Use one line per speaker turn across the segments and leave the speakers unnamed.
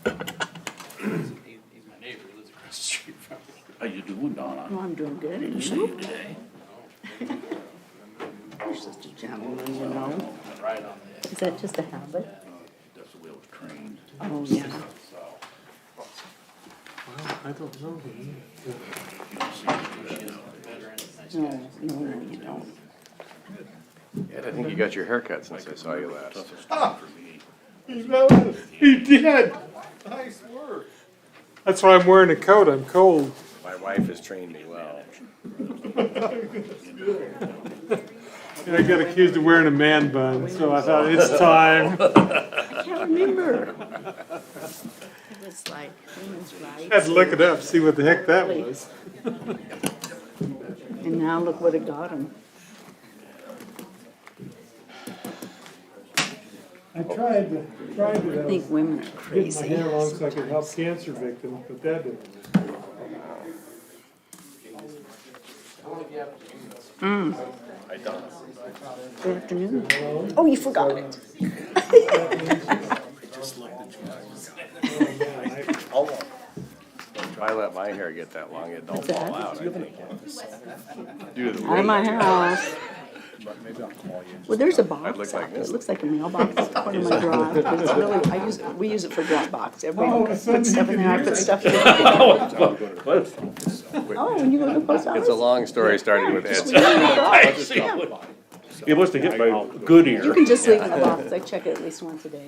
He's my neighbor, he lives across the street from me.
How you doing, Donna?
Oh, I'm doing good, and
See
you?
you today.
You're such a gentleman, you know?
Right on the
Is that just a habit?
That's the way I was trained.
Oh, yeah.
I don't know.
No, you don't.
Ed, I think you got your haircut since I saw you last.
Toughest time for me.
He did. Nice work. That's why I'm wearing a coat. I'm cold.
My wife has trained me well.
And I got accused of wearing a man bun, so I thought it's time.
I can't remember. It was like women's rights.
Had to look it up, see what the heck that was.
And now look what it got him.
I tried to
I think women are
get my
crazy.
hair long so I could help cancer victims, but that didn't.
I don't.
Good afternoon. Oh, you forgot it.
If I let my hair get that long, it don't
What's that?
fall out, I think. Due to the
Out of my
wind.
house. Well, there's a
I'd
box
look like
out there.
this.
It looks like a mailbox. It's part of my drive. But it's really, we use it for Dropbox. Everybody put stuff in there. I put stuff in there. Oh, when you go to the post office?
It's a long story starting with Ed's.
Yeah.
He must have hit my good ear.
You can just leave it in the box. I check it at least once a day.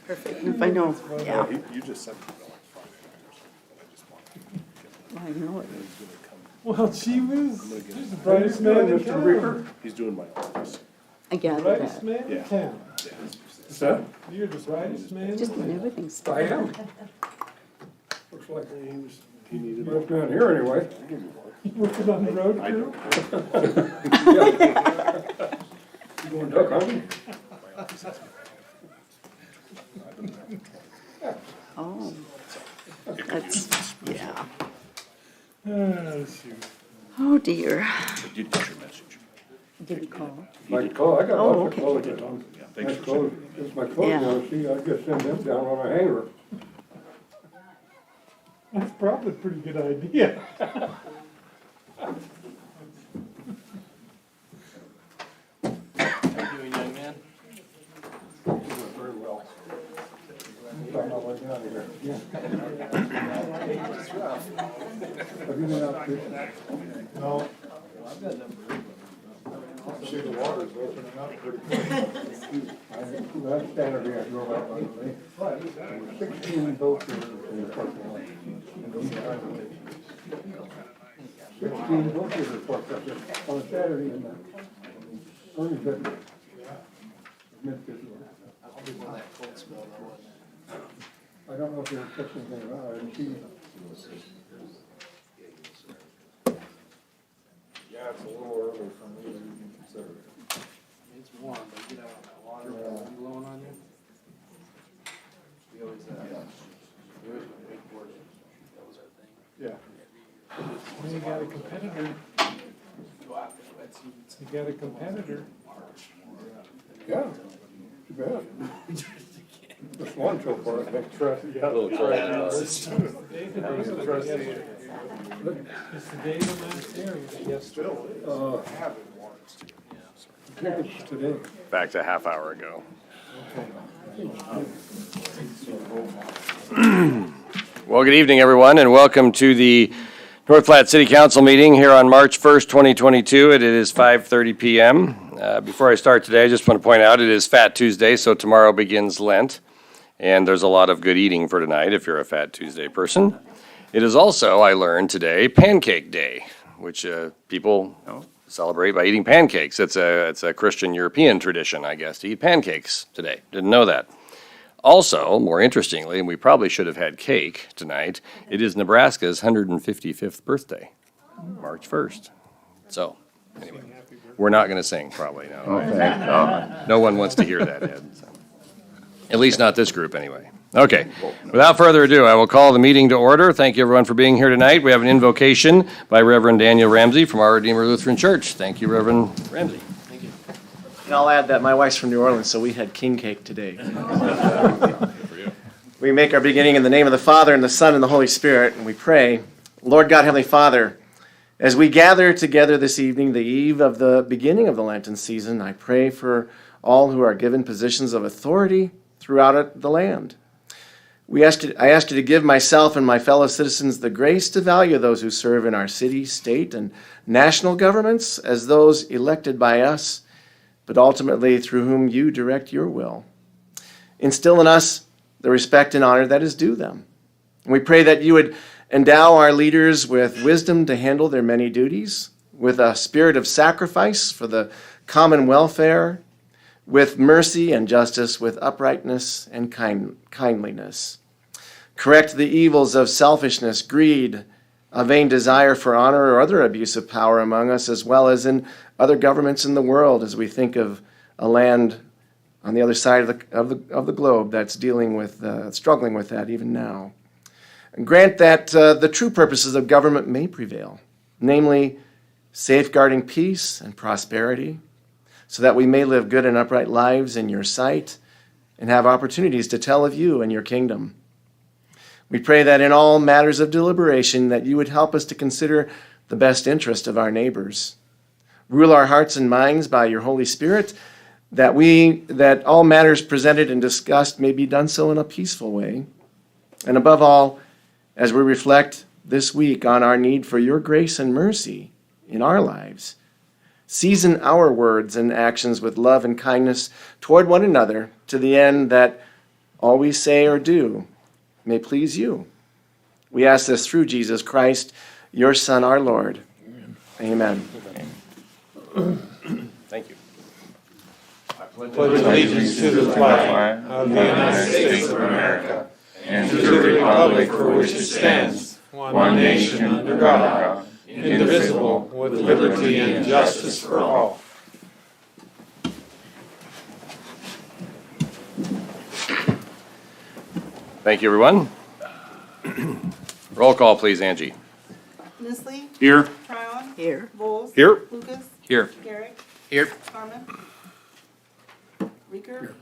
Perfect. And if I know, yeah.
You just sent me
I know it.
Well, she was the brightest man in town.
He's doing my office.
I gathered
Brightest
that.
man in
Yeah.
town.
What's that?
You're the brightest man.
Just when everything's.
I am. Looks like he needed. Well, down here anyway.
Working on the road crew.
You going duck hunting?
Oh. That's, yeah.
Oh, shoot.
Oh, dear.
I did get your message.
Did he call?
My clothes, I got
Oh,
lots of
okay.
clothes.
Yeah, thanks
My
for
clothes, it's my clothes
Yeah.
now, see, I just send them down on a hanger.
That's probably a pretty good idea.
How you doing, young man?
Very well. Talking about way down here. Yeah. Have you been out fishing? No. See, the water's opening up pretty quick. Last Saturday I drove out by the lake. There were 16 boats in the parking lot. 16 boats were parked up there on a Saturday in the early February. Mid-February. I don't know if they're fixing anything out, I didn't see. Yeah, it's a little early for me to even consider it.
It's warm, but get out of that water, wind blowing on you. We always, we always went wakeboard. That was our thing.
Yeah.
Well, you got a competitor.
Go after the wet seasons.
You got a competitor.
Yeah, too bad. Just one so far, I think, trust, yeah. A little
It's the day of the last area. Yes.
Tickets today.
Back to a half hour ago. Well, good evening, everyone, and welcome to the North Platte City Council meeting here on March 1st, 2022. It is 5:30 p.m. Before I start today, I just want to point out it is Fat Tuesday, so tomorrow begins Lent. And there's a lot of good eating for tonight if you're a Fat Tuesday person. It is also, I learned today, Pancake Day, which people celebrate by eating pancakes. It's a Christian European tradition, I guess, to eat pancakes today. Didn't know that. Also, more interestingly, and we probably should have had cake tonight, it is Nebraska's 155th birthday, March 1st. So, anyway, we're not going to sing, probably, no. No one wants to hear that, Ed. So. At least not this group, anyway. Okay, without further ado, I will call the meeting to order. Thank you, everyone, for being here tonight. We have an invocation by Reverend Daniel Ramsey from Our Redeemer Lutheran Church. Thank you, Reverend Ramsey.
Thank you. And I'll add that my wife's from New Orleans, so we had king cake today. We make our beginning in the name of the Father, and the Son, and the Holy Spirit, and we pray, Lord God, Heavenly Father, as we gather together this evening, the eve of the beginning of the Lenten season, I pray for all who are given positions of authority throughout the land. I ask you to give myself and my fellow citizens the grace to value those who serve in our city, state, and national governments as those elected by us, but ultimately through whom you direct your will. Instill in us the respect and honor that is due them. And we pray that you would endow our leaders with wisdom to handle their many duties, with a spirit of sacrifice for the common welfare, with mercy and justice, with uprightness and kindliness. Correct the evils of selfishness, greed, a vain desire for honor, or other abuse of power among us, as well as in other governments in the world, as we think of a land on the other side of the globe that's dealing with, struggling with that even now. And grant that the true purposes of government may prevail, namely safeguarding peace and prosperity, so that we may live good and upright lives in your sight and have opportunities to tell of you and your kingdom. We pray that in all matters of deliberation that you would help us to consider the best interest of our neighbors. Rule our hearts and minds by your Holy Spirit, that all matters presented and discussed may be done so in a peaceful way. And above all, as we reflect this week on our need for your grace and mercy in our lives, season our words and actions with love and kindness toward one another, to the end that all we say or do may please you. We ask this through Jesus Christ, your Son, our Lord. Amen.
Thank you.
Pledge allegiance to the flag of the United States of America and to the republic for which it stands, one nation under God, indivisible, with liberty and justice for all.
Thank you, everyone. Roll call, please, Angie.
Nisley,
Here.
Tryon,
Here.
Bowles.
Here.
Lucas,
Here.
Garrett,
Here.
Carmen, Reeker,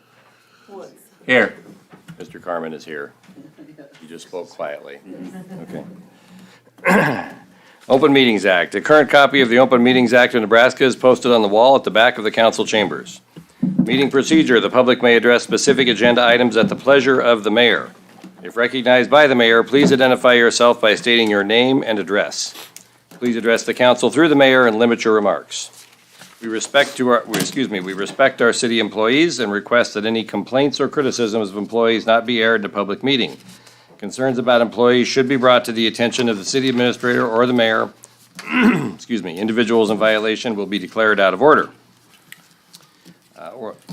Woods.
Here. Mr. Carmen is here. You just spoke quietly. Okay. Open Meetings Act. A current copy of the Open Meetings Act of Nebraska is posted on the wall at the back of the council chambers. Meeting procedure. The public may address specific agenda items at the pleasure of the mayor. If recognized by the mayor, please identify yourself by stating your name and address. Please address the council through the mayor and limit your remarks. We respect our city employees and request that any complaints or criticisms of employees not be aired in a public meeting. Concerns about employees should be brought to the attention of the city administrator or the mayor. Individuals in violation will be declared out of order.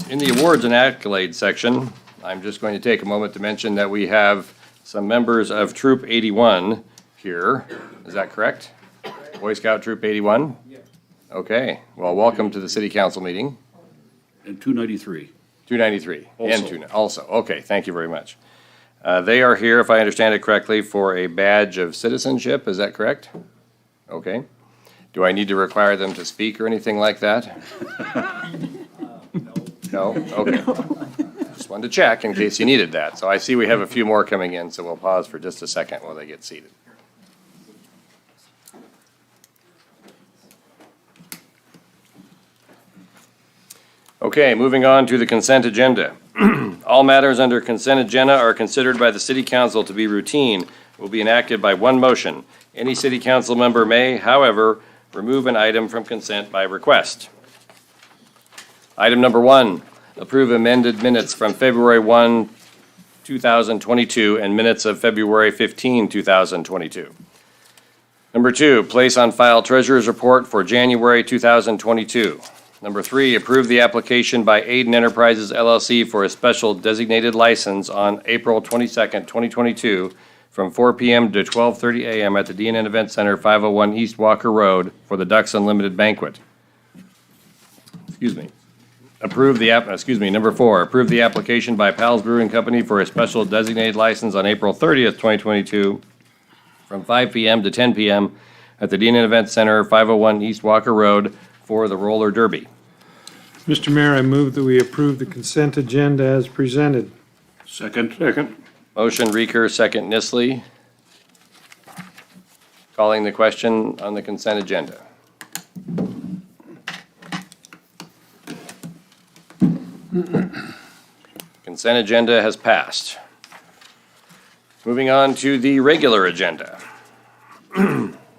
In the awards and accolades section, I'm just going to take a moment to mention that we have some members of Troop 81 here. Is that correct? Boy Scout Troop 81? Yes. Okay, well, welcome to the city council meeting.
And 293.
293. And also, okay, thank you very much. They are here, if I understand it correctly, for a badge of citizenship, is that correct? Okay. Do I need to require them to speak or anything like that? No? Okay. Just wanted to check in case you needed that. So I see we have a few more coming in, so we'll pause for just a second while they get seated. Okay, moving on to the consent agenda. All matters under consent agenda are considered by the city council to be routine, will be enacted by one motion. Any city council member may, however, remove an item from consent by request. Item number 1, approve amended minutes from February 1, 2022 and minutes of February 15, 2022. Number 2, place on file treasurer's report for January 2022. Number 3, approve the application by Aiden Enterprises LLC for a special designated license on April 22nd, 2022 from 4 p.m. to 12:30 a.m. at the D&N Event Center, 501 East Walker Road for the Ducks Unlimited Banquet. Number 4, approve the application by Pal's Brewing Company for a special designated license on April 30th, 2022 from 5 p.m. to 10 p.m. at the D&N Event Center, 501 East Walker Road for the roller derby.
Mr. Mayor, I move that we approve the consent agenda as presented.
Second.
Motion Reeker, second Nisley. Calling the question on the consent agenda. Consent agenda has passed. Moving on to the regular agenda.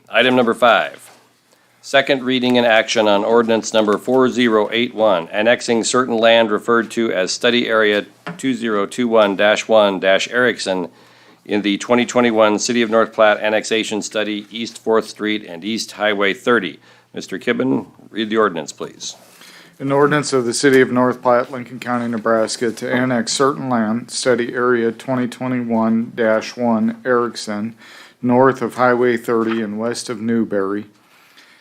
Item number 5. Second reading and action on ordinance number 4081, annexing certain land referred to as Study Area 2021-1-Ericsson in the 2021 City of North Platte Annexation Study, East 4th Street and East Highway 30. Mr. Kibben, read the ordinance, please.
An ordinance of the City of North Platte, Lincoln County, Nebraska, to annex certain land, Study Area 2021-1 Ericsson, north of Highway 30 and west of Newberry,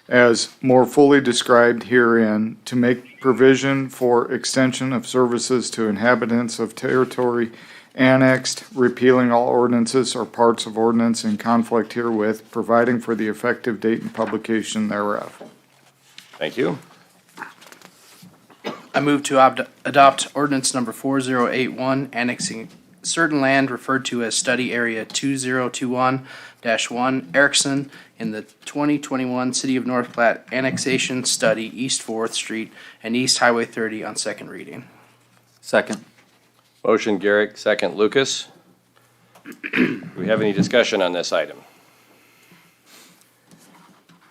as more fully described herein, to make provision for extension of services to inhabitants of territory annexed, repealing all ordinances or parts of ordinance in conflict herewith, providing for the effective date and publication thereof.
Thank you.
I move to adopt ordinance number 4081, annexing certain land referred to as Study Area 2021-1 Ericsson in the 2021 City of North Platte Annexation Study, East 4th Street and East Highway 30 on second reading.
Second.
Motion Garrick, second Lucas. Do we have any discussion on this item?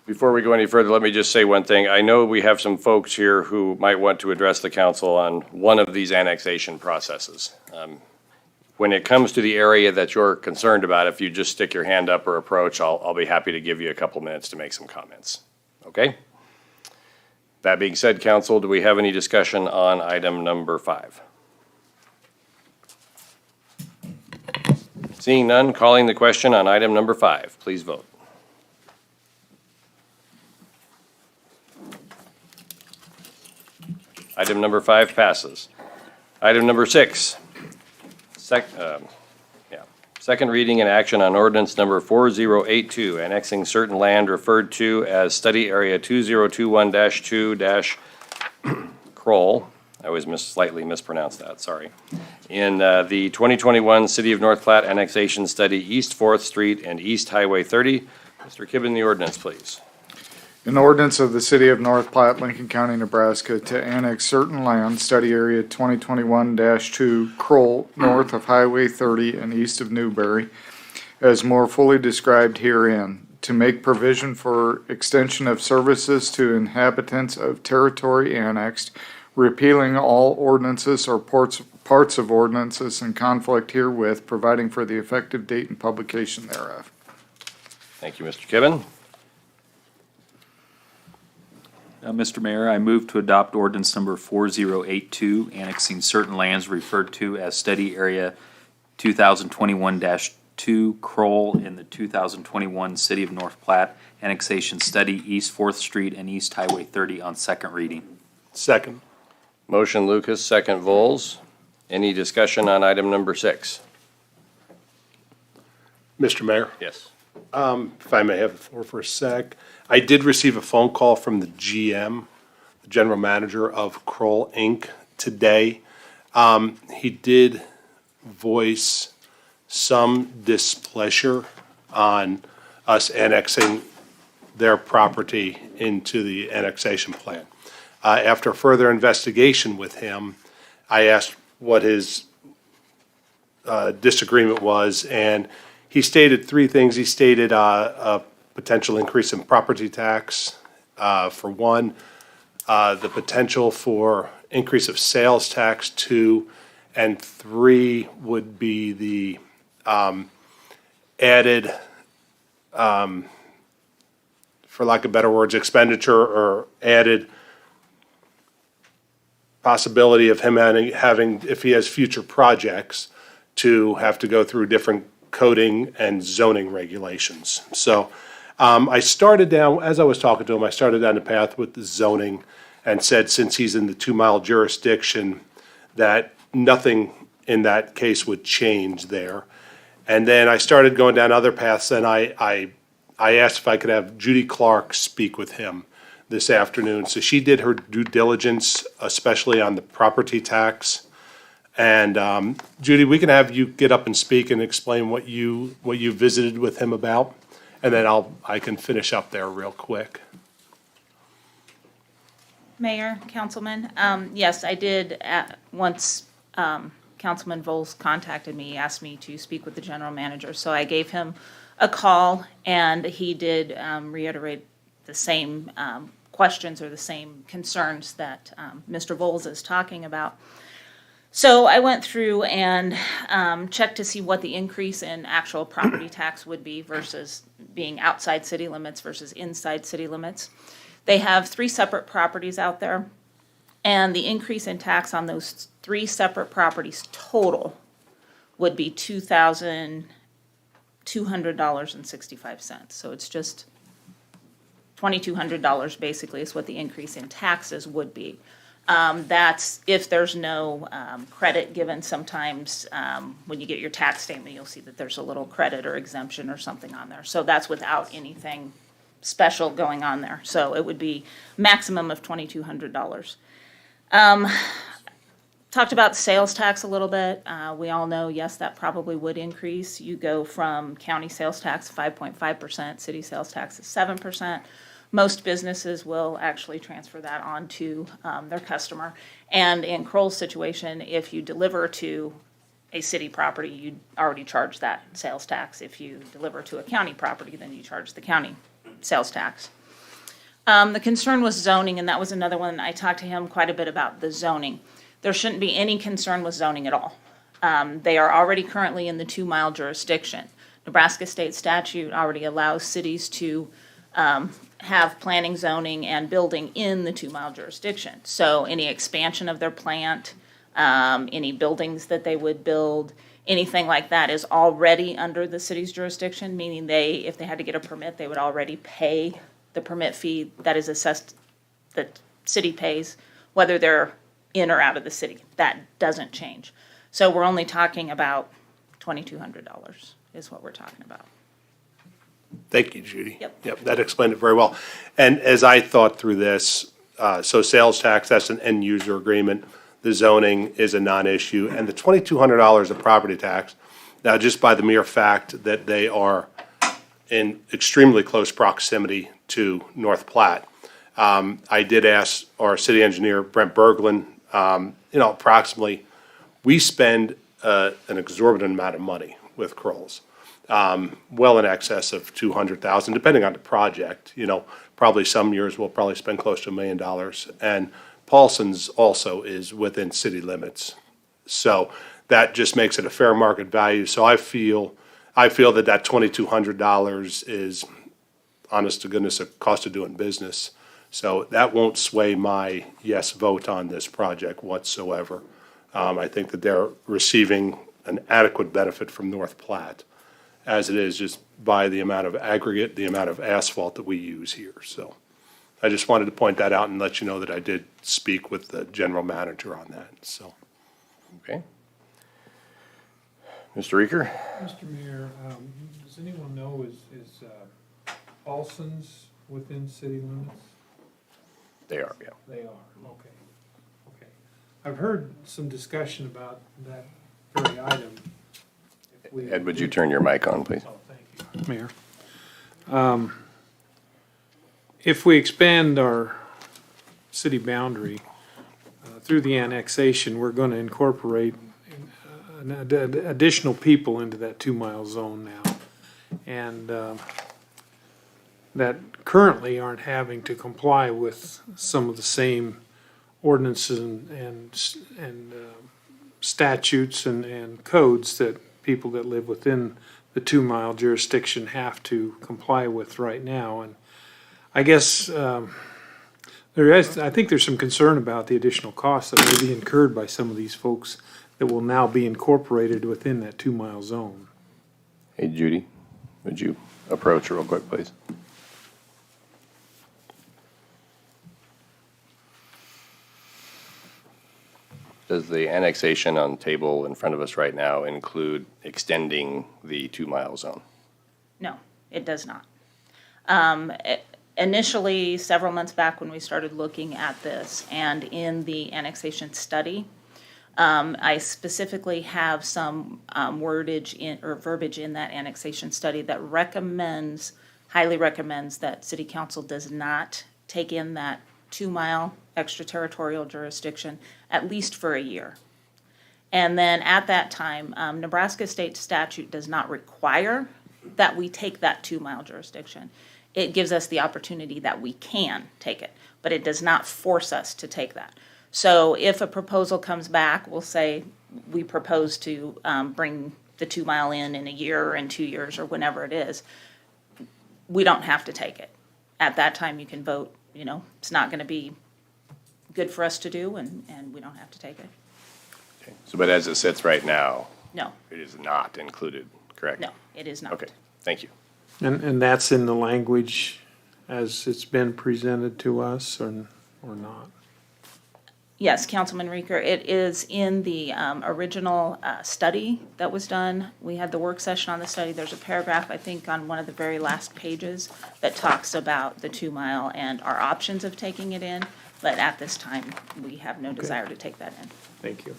Before we go any further, let me just say one thing. I know we have some folks here who might want to address the council on one of these annexation processes. When it comes to the area that you're concerned about, if you just stick your hand up or approach, I'll be happy to give you a couple minutes to make some comments. Okay? That being said, council, do we have any discussion on item number 5? Seeing none, calling the question on item number 5. Please vote. Item number 5 passes. Item number 6. Second reading and action on ordinance number 4082, annexing certain land referred to as Study Area 2021-2- I always slightly mispronounce that, sorry. In the 2021 City of North Platte Annexation Study, East 4th Street and East Highway 30. Mr. Kibben, the ordinance, please.
An ordinance of the City of North Platte, Lincoln County, Nebraska, to annex certain land, Study Area 2021-2 Kroll, north of Highway 30 and east of Newberry, as more fully described herein, to make provision for extension of services to inhabitants of territory annexed, repealing all ordinances or parts of ordinances in conflict herewith, providing for the effective date and publication thereof.
Thank you, Mr. Kibben.
Mr. Mayor, I move to adopt ordinance number 4082, annexing certain lands referred to as Study Area 2021-2 Kroll in the 2021 City of North Platte Annexation Study, East 4th Street and East Highway 30 on second reading.
Second.
Motion Lucas, second Vols. Any discussion on item number 6?
Mr. Mayor,
Yes.
if I may have the floor for a sec. I did receive a phone call from the GM, the general manager of Kroll Inc. today. He did voice some displeasure on us annexing their property into the annexation plan. After further investigation with him, I asked what his disagreement was, and he stated 3 things. He stated a potential increase in property tax, for one, the potential for increase of sales tax, 2, and 3 would be the added, for lack of better words, expenditure or added possibility of him having, if he has future projects, to have to go through different coding and zoning regulations. So I started down, as I was talking to him, I started down the path with the zoning and said since he's in the 2-mile jurisdiction, that nothing in that case would change there. And then I started going down other paths, and I asked if I could have Judy Clark speak with him this afternoon. So she did her due diligence, especially on the property tax And Judy, we can have you get up and speak and explain what you visited with him about, and then I can finish up there real quick.
Mayor, Councilman, yes, I did, once Councilman Vols contacted me, he asked me to speak with the general manager, so I gave him a call, and he did reiterate the same questions or the same concerns that Mr. Vols is talking about. So I went through and checked to see what the increase in actual property tax would be versus being outside city limits versus inside city limits. They have 3 separate properties out there, and the increase in tax on those 3 separate properties total would be $2,200.65. So it's just $2,200 basically is what the increase in taxes would be. That's if there's no credit given. Sometimes when you get your tax statement, you'll see that there's a little credit or exemption or something on there. So that's without anything special going on there. So it would be maximum of $2,200. Talked about sales tax a little bit. We all know, yes, that probably would increase. You go from county sales tax 5.5%, city sales tax is 7%. Most businesses will actually transfer that on to their customer. And in Kroll's situation, if you deliver to a city property, you already charge that sales tax. If you deliver to a county property, then you charge the county sales tax. The concern was zoning, and that was another one. I talked to him quite a bit about the zoning. There shouldn't be any concern with zoning at all. They are already currently in the 2-mile jurisdiction. Nebraska state statute already allows cities to have planning, zoning, and building in the 2-mile jurisdiction. So any expansion of their plant, any buildings that they would build, anything like that is already under the city's jurisdiction, meaning if they had to get a permit, they would already pay the permit fee that is assessed, that city pays, whether they're in or out of the city. That doesn't change. So we're only talking about $2,200 is what we're talking about.
Thank you, Judy.
Yep.
That explained it very well. And as I thought through this, so sales tax, that's an end user agreement. The zoning is a non-issue, and the $2,200 of property tax, now just by the mere fact that they are in extremely close proximity to North Platte. I did ask our city engineer, Brent Berglund, approximately, we spend an exorbitant amount of money with Kroll's. Well in excess of $200,000, depending on the project. Probably some years we'll probably spend close to $1 million. And Paulson's also is within city limits. So that just makes it a fair market value. So I feel that $2,200 is, honest to goodness, a cost of doing business. So that won't sway my yes vote on this project whatsoever. I think that they're receiving an adequate benefit from North Platte, as it is just by the amount of aggregate, the amount of asphalt that we use here. So I just wanted to point that out and let you know that I did speak with the general manager on that, so.
Okay. Mr. Reeker?
Mr. Mayor, does anyone know, is Paulson's within city limits?
They are, yeah.
They are, okay. I've heard some discussion about that very item.
Ed, would you turn your mic on, please?
Oh, thank you, Mayor. If we expand our city boundary through the annexation, we're going to incorporate additional people into that 2-mile zone now. And that currently aren't having to comply with some of the same ordinances and statutes and codes that people that live within the 2-mile jurisdiction have to comply with right now. And I guess I think there's some concern about the additional costs that may be incurred by some of these folks that will now be incorporated within that 2-mile zone.
Hey, Judy, would you approach real quick, please? Does the annexation on the table in front of us right now include extending the 2-mile zone?
No, it does not. Initially, several months back when we started looking at this, and in the annexation study, I specifically have some wordage in, or verbiage in that annexation study that highly recommends that city council does not take in that 2-mile extraterritorial jurisdiction, at least for a year. And then at that time, Nebraska state statute does not require that we take that 2-mile jurisdiction. It gives us the opportunity that we can take it, but it does not force us to take that. So if a proposal comes back, we'll say we propose to bring the 2-mile in a year or in 2 years or whenever it is, we don't have to take it. At that time, you can vote, it's not going to be good for us to do, and we don't have to take it.
So, but as it sits right now,
No,
it is not included, correct?
no, it is not.
Okay, thank you.
And that's in the language as it's been presented to us or not?
Yes, Councilman Reeker, it is in the original study that was done. We had the work session on the study. There's a paragraph, I think, on one of the very last pages that talks about the 2-mile and our options of taking it in. But at this time, we have no desire to take that in.
Thank you.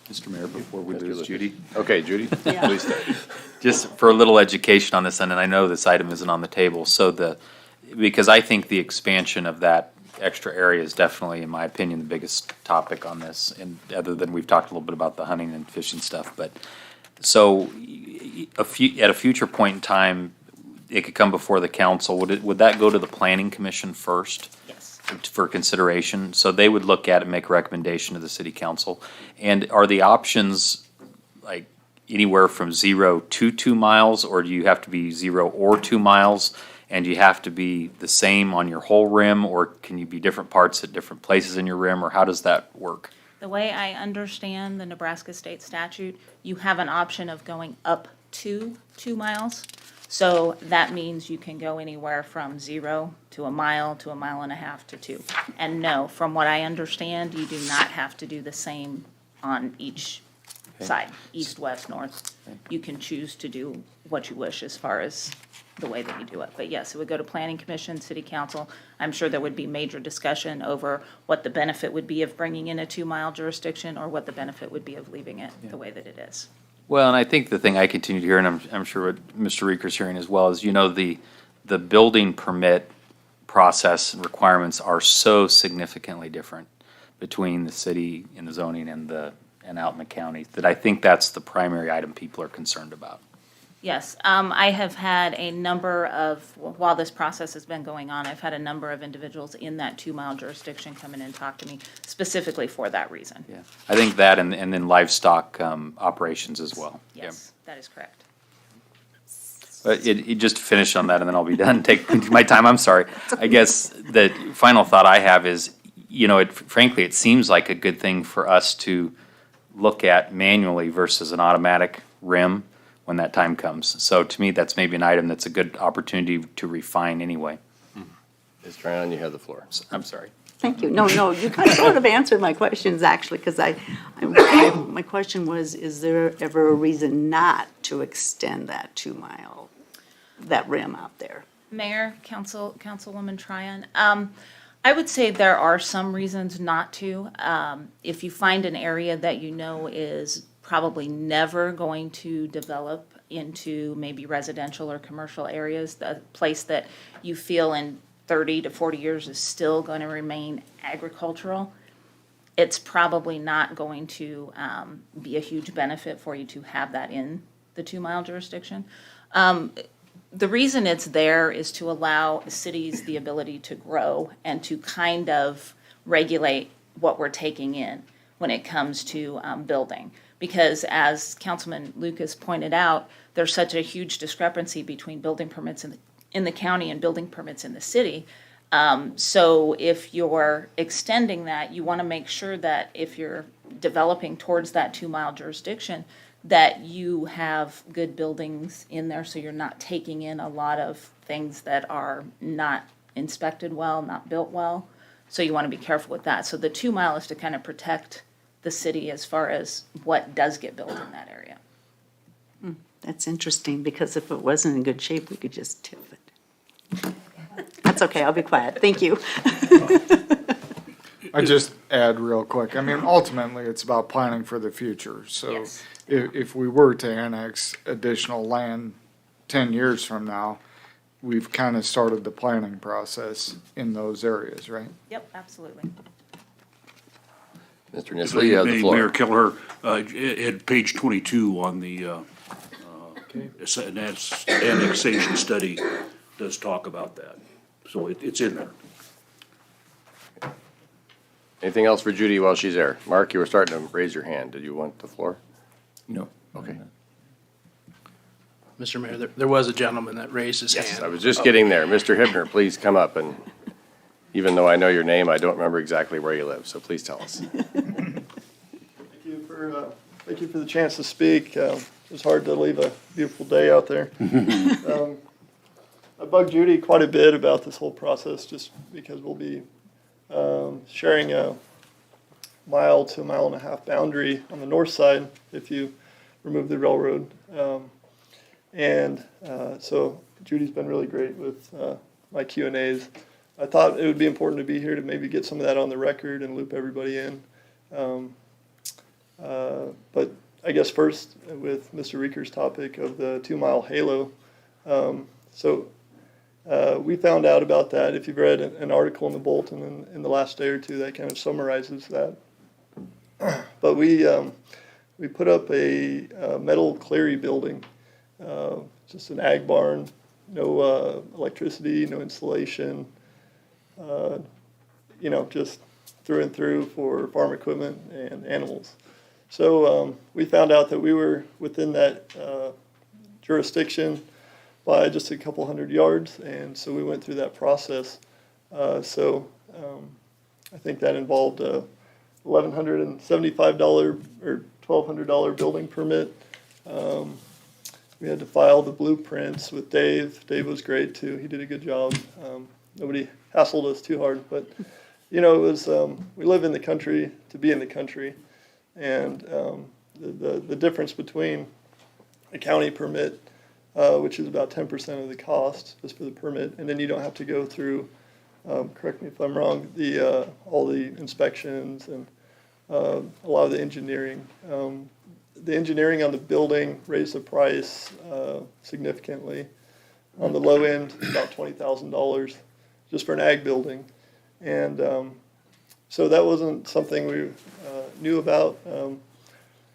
Mr. Mayor, before we lose Judy,
Okay, Judy,
Yeah.
please start.
just for a little education on this, and I know this item isn't on the table, because I think the expansion of that extra area is definitely, in my opinion, the biggest topic on this, and other than we've talked a little bit about the hunting and fishing stuff, but, so, at a future point in time, it could come before the council, would that go to the planning commission first?
Yes.
For consideration, so they would look at it and make a recommendation to the city council. And are the options like anywhere from 0 to 2 miles, or do you have to be 0 or 2 miles? And you have to be the same on your whole rim, or can you be different parts at different places in your rim, or how does that work?
The way I understand the Nebraska state statute, you have an option of going up to 2 miles. So that means you can go anywhere from 0 to 1 mile to 1.5 miles to 2. And no, from what I understand, you do not have to do the same on each side, east, west, north. You can choose to do what you wish as far as the way that you do it. But yes, it would go to planning commission, city council. I'm sure there would be major discussion over what the benefit would be of bringing in a 2-mile jurisdiction or what the benefit would be of leaving it the way that it is.
Well, and I think the thing I continue to hear, and I'm sure what Mr. Reeker's hearing as well, is, the building permit process and requirements are so significantly different between the city and the zoning and out in the county, that I think that's the primary item people are concerned about.
Yes, I have had a number of, while this process has been going on, I've had a number of individuals in that 2-mile jurisdiction come in and talk to me specifically for that reason.
Yeah, I think that and then livestock operations as well.
Yes, that is correct.
But it just to finish on that, and then I'll be done. Take my time. I'm sorry. I guess the final thought I have is, frankly, it seems like a good thing for us to look at manually versus an automatic rim when that time comes. So to me, that's maybe an item that's a good opportunity to refine anyway.
Ms. Tryon, you have the floor.
I'm sorry.
Thank you. No, you kind of sort of answered my questions, actually, because my question was, is there ever a reason not to extend that 2-mile, that rim out there?
Mayor, Councilwoman Tryon, I would say there are some reasons not to. If you find an area that is probably never going to develop into maybe residential or commercial areas, the place that you feel in 30 to 40 years is still going to remain agricultural, it's probably not going to be a huge benefit for you to have that in the 2-mile jurisdiction. The reason it's there is to allow cities the ability to grow and to kind of regulate what we're taking in when it comes to building. Because as Councilman Lucas pointed out, there's such a huge discrepancy between building permits in the county and building permits in the city. So if you're extending that, you want to make sure that if you're developing towards that 2-mile jurisdiction, that you have good buildings in there so you're not taking in a lot of things that are not inspected well, not built well. So you want to be careful with that. So the 2-mile is to kind of protect the city as far as what does get built in that area.
That's interesting, because if it wasn't in good shape, we could just tip it. That's okay, I'll be quiet. Thank you.
I just add real quick, I mean, ultimately, it's about planning for the future. So
Yes.
if we were to annex additional land 10 years from now, we've kind of started the planning process in those areas, right?
Yep, absolutely.
Mr. Nisley, you have the
Mayor
floor.
Keller, at page 22 on the annexation study does talk about that. So it's in there.
Anything else for Judy while she's there? Mark, you were starting to raise your hand. Did you want the floor?
No.
Okay.
Mr. Mayor, there was a gentleman that raised his
Yes,
hand.
I was just getting there. Mr. Hibner, please come up, and even though I know your name, I don't remember exactly where you live, so please tell us.
Thank you for the chance to speak. It's hard to leave a beautiful day out there. I bugged Judy quite a bit about this whole process just because we'll be sharing a mile to a mile and a half boundary on the north side if you remove the railroad. So Judy's been really great with my Q&As. I thought it would be important to be here to maybe get some of that on the record and loop everybody in. But I guess first with Mr. Reeker's topic of the 2-mile halo. We found out about that. If you've read an article in the Bulletin in the last day or two, that kind of summarizes that. But we put up a metal cleary building, just an ag barn, no electricity, no insulation, just through and through for farm equipment and animals. So we found out that we were within that jurisdiction by just a couple hundred yards, and so we went through that process. I think that involved a $1,175 or $1,200 building permit. We had to file the blueprints with Dave. Dave was great too. He did a good job. Nobody hassled us too hard, but it was we live in the country to be in the country, and the difference between a county permit, which is about 10% of the cost just for the permit, and then you don't have to go through, correct me if I'm wrong, all the inspections and a lot of the engineering. The engineering on the building raised the price significantly. On the low end, about $20,000 just for an ag building. And so that wasn't something we knew about.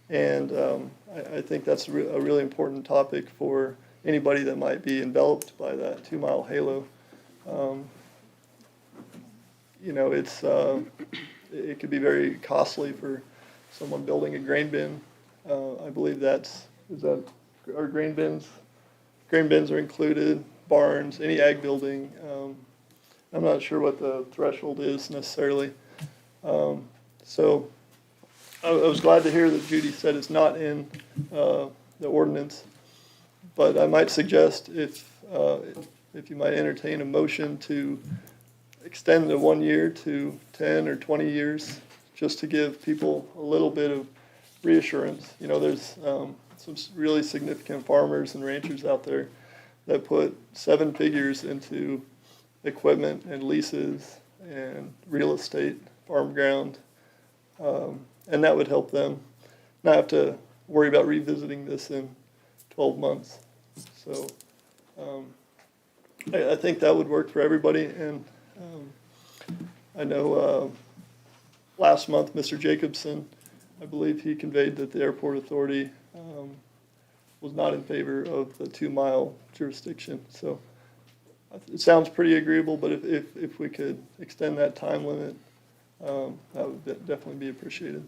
I think that's a really important topic for anybody that might be enveloped by that 2-mile halo. It could be very costly for someone building a grain bin. I believe our grain bins? Grain bins are included, barns, any ag building. I'm not sure what the threshold is necessarily. So I was glad to hear that Judy said it's not in the ordinance. But I might suggest if you might entertain a motion to extend the 1 year to 10 or 20 years, just to give people a little bit of reassurance. There's some really significant farmers and ranchers out there that put 7 figures into equipment and leases and real estate, farm ground, and that would help them not have to worry about revisiting this in 12 months. So I think that would work for everybody. And I know last month, Mr. Jacobson, I believe he conveyed that the airport authority was not in favor of the 2-mile jurisdiction. So it sounds pretty agreeable, but if we could extend that time limit, that would definitely be appreciated.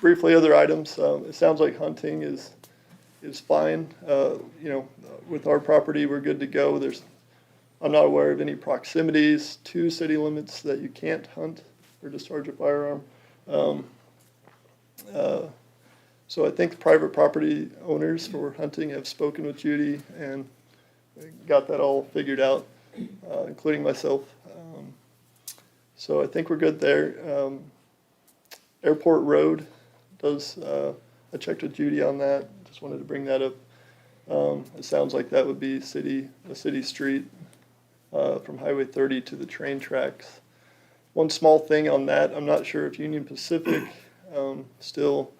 Briefly, other items. It sounds like hunting is fine. With our property, we're good to go. I'm not aware of any proximities to city limits that you can't hunt or discharge a firearm. So I think private property owners for hunting have spoken with Judy and got that all figured out, including myself. So I think we're good there. Airport Road I checked with Judy on that. Just wanted to bring that up. It sounds like that would be a city street from Highway 30 to the train tracks. one small thing on that, I'm not sure if Union Pacific still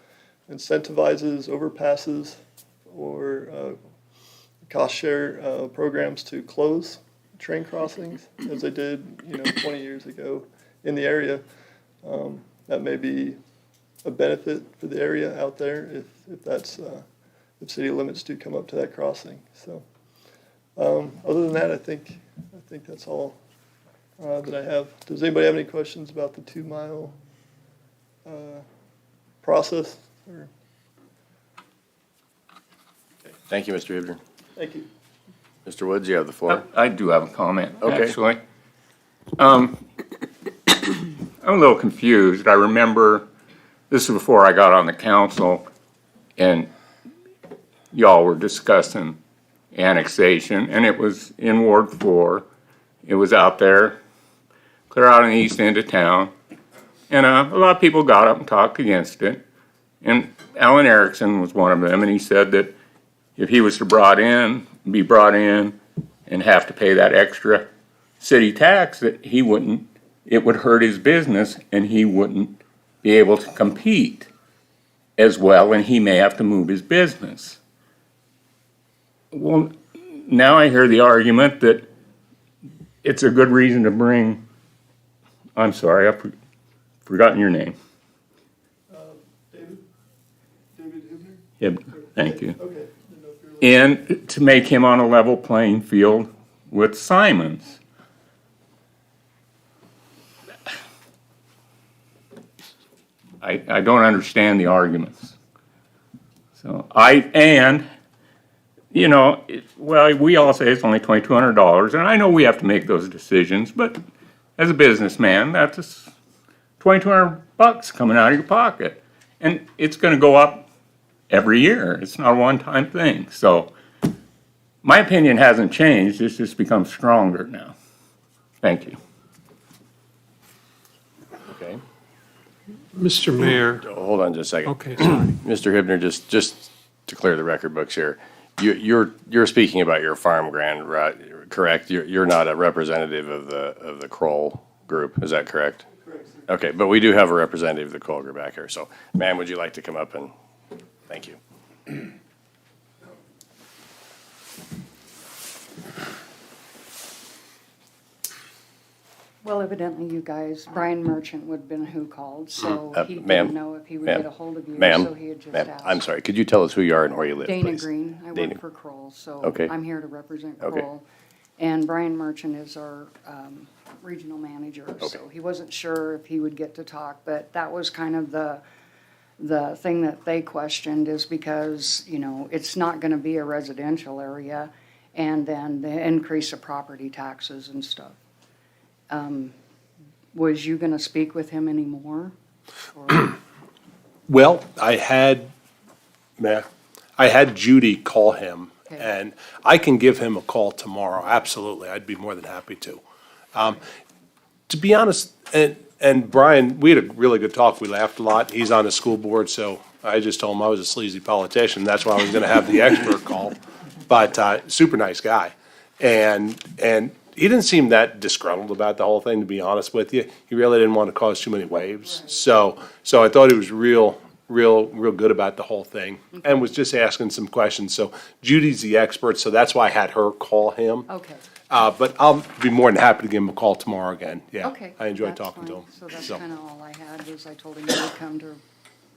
incentivizes overpasses or cost share programs to close train crossings, as they did, 20 years ago in the area. That may be a benefit for the area out there if city limits do come up to that crossing. So, other than that, I think that's all that I have. Does anybody have any questions about the 2 mile process? Or?
Thank you, Mr. Hibner.
Thank you.
Mr. Woods, you have the floor.
I do have a comment,
Okay.
actually. I'm a little confused. I remember, this is before I got on the council, and y'all were discussing annexation, and it was in Ward 4. It was out there, clear out in the east end of town, and a lot of people got up and talked against it. And Alan Ericsson was one of them, and he said that if he was to be brought in and have to pay that extra city tax, that it would hurt his business and he wouldn't be able to compete as well, and he may have to move his business. Well, now I hear the argument that it's a good reason to bring, I'm sorry, I've forgotten your name.
David Hibner?
Hibner, thank you.
Okay.
And to make him on a level playing field with Simons. I don't understand the arguments. So we all say it's only $2,200, and I know we have to make those decisions, but as a businessman, that's $2,200 coming out of your pocket. And it's gonna go up every year. It's not a one-time thing. So my opinion hasn't changed. It's just become stronger now. Thank you.
Okay.
Mr. Mayor,
Hold on just a second.
okay, sorry.
Mr. Hibner, just to clear the record books here, you're speaking about your farm grant, right? Correct? You're not a representative of the Kroll group, is that correct?
Correct, sir.
Okay, but we do have a representative of the Kroll group back here. So, ma'am, would you like to come up and, thank you.
Well, evidently you guys, Brian Merchant would have been who called, so he
ma'am,
didn't know if he would
ma'am,
get a hold of you,
Ma'am,
so he had just
ma'am,
asked.
I'm sorry, could you tell us who you are and where you live,
Dana
please?
Green, I
Dana.
work for Kroll, so
Okay.
I'm here to represent
Okay.
Kroll. And Brian Merchant is our regional manager, so
Okay.
he wasn't sure if he would get to talk, but that was kind of the thing that they questioned is because, it's not gonna be a residential area, and then the increase of property taxes and stuff. Was you gonna speak with him anymore? Or-
Well, I had Judy call him,
Okay.
and I can give him a call tomorrow, absolutely, I'd be more than happy to. To be honest, and Brian, we had a really good talk, we laughed a lot, he's on the school board, so I just told him I was a sleazy politician, that's why I was gonna have the expert call. But, super nice guy, and he didn't seem that disgruntled about the whole thing, to be honest with you. He really didn't want to cause too many waves. So I thought he was real good about the whole thing and was just asking some questions. So Judy's the expert, so that's why I had her call him.
Okay,
But I'll be more than happy to give him a call tomorrow again, yeah.
okay.
I enjoyed
that's
talking to
fine.
him.
So that's kinda all I had, was I told him he would come to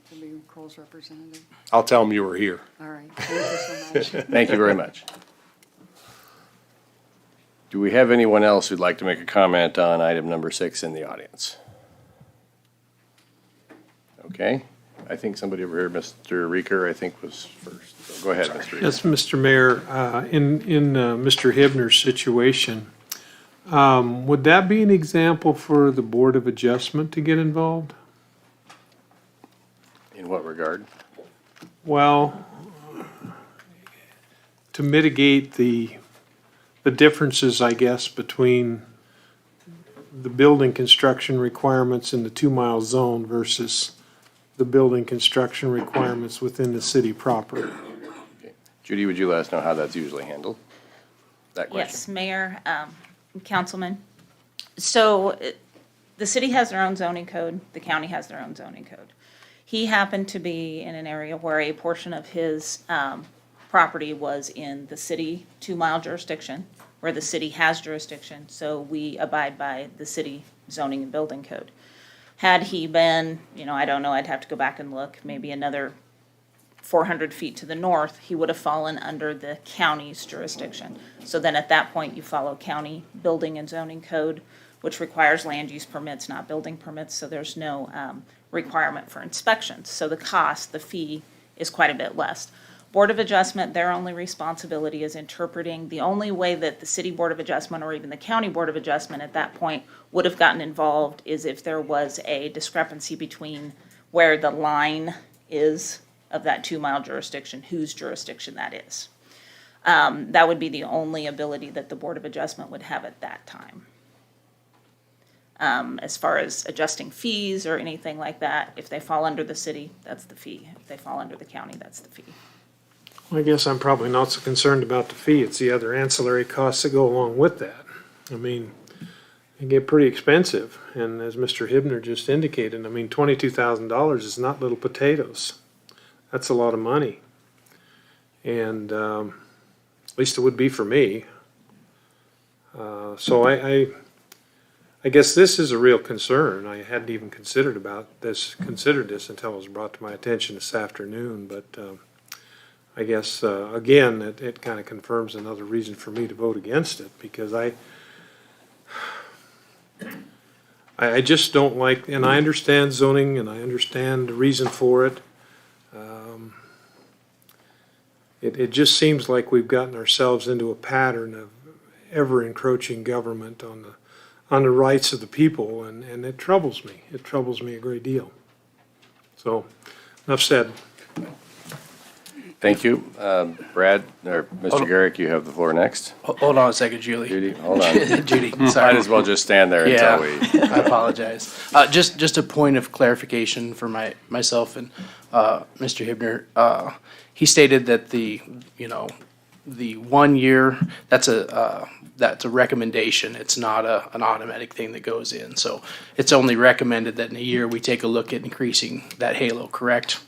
be Kroll's representative.
I'll tell him you were here.
All right, thank you so much.
Thank you very much. Do we have anyone else who'd like to make a comment on item number 6 in the audience? Okay, I think somebody over here, Mr. Reeker, I think was first. So go ahead, Mr. Reeker.
Yes, Mr. Mayor, in Mr. Hibner's situation, would that be an example for the Board of Adjustment to get involved?
In what regard?
Well, to mitigate the differences, I guess, between the building construction requirements in the 2-mile zone versus the building construction requirements within the city proper.
Judy, would you let us know how that's usually handled? That question?
Yes, Mayor, Councilman. So the city has their own zoning code, the county has their own zoning code. He happened to be in an area where a portion of his property was in the city 2-mile jurisdiction, where the city has jurisdiction, so we abide by the city zoning and building code. Had he been, I don't know, I'd have to go back and look, maybe another 400 feet to the north, he would have fallen under the county's jurisdiction. So then at that point, you follow county building and zoning code, which requires land use permits, not building permits, so there's no requirement for inspections. So the fee is quite a bit less. Board of Adjustment, their only responsibility is interpreting. The only way that the city Board of Adjustment or even the county Board of Adjustment at that point would have gotten involved is if there was a discrepancy between where the line is of that 2-mile jurisdiction, whose jurisdiction that is. That would be the only ability that the Board of Adjustment would have at that time. As far as adjusting fees or anything like that, if they fall under the city, that's the fee. If they fall under the county, that's the fee.
I guess I'm probably not so concerned about the fee. It's the other ancillary costs that go along with that. I mean, they get pretty expensive. And as Mr. Hibner just indicated, I mean, $22,000 is not little potatoes. That's a lot of money. And at least it would be for me. So I guess this is a real concern. I hadn't even considered this until it was brought to my attention this afternoon. But I guess, again, it kind of confirms another reason for me to vote against it, because I just don't like, and I understand zoning and I understand the reason for it. It just seems like we've gotten ourselves into a pattern of ever encroaching government on the rights of the people, and it troubles me. It troubles me a great deal. So, enough said.
Thank you. Brad, or Mr. Garrick, you have the floor next.
Hold on a second, Julie.
Judy, hold on.
Judy,
Might
sorry.
as well just stand there until we.
I apologize. Just a point of clarification for myself and Mr. Hibner. He stated that the 1 year, that's a recommendation. It's not an automatic thing that goes in. So it's only recommended that in a year we take a look at increasing that halo, correct?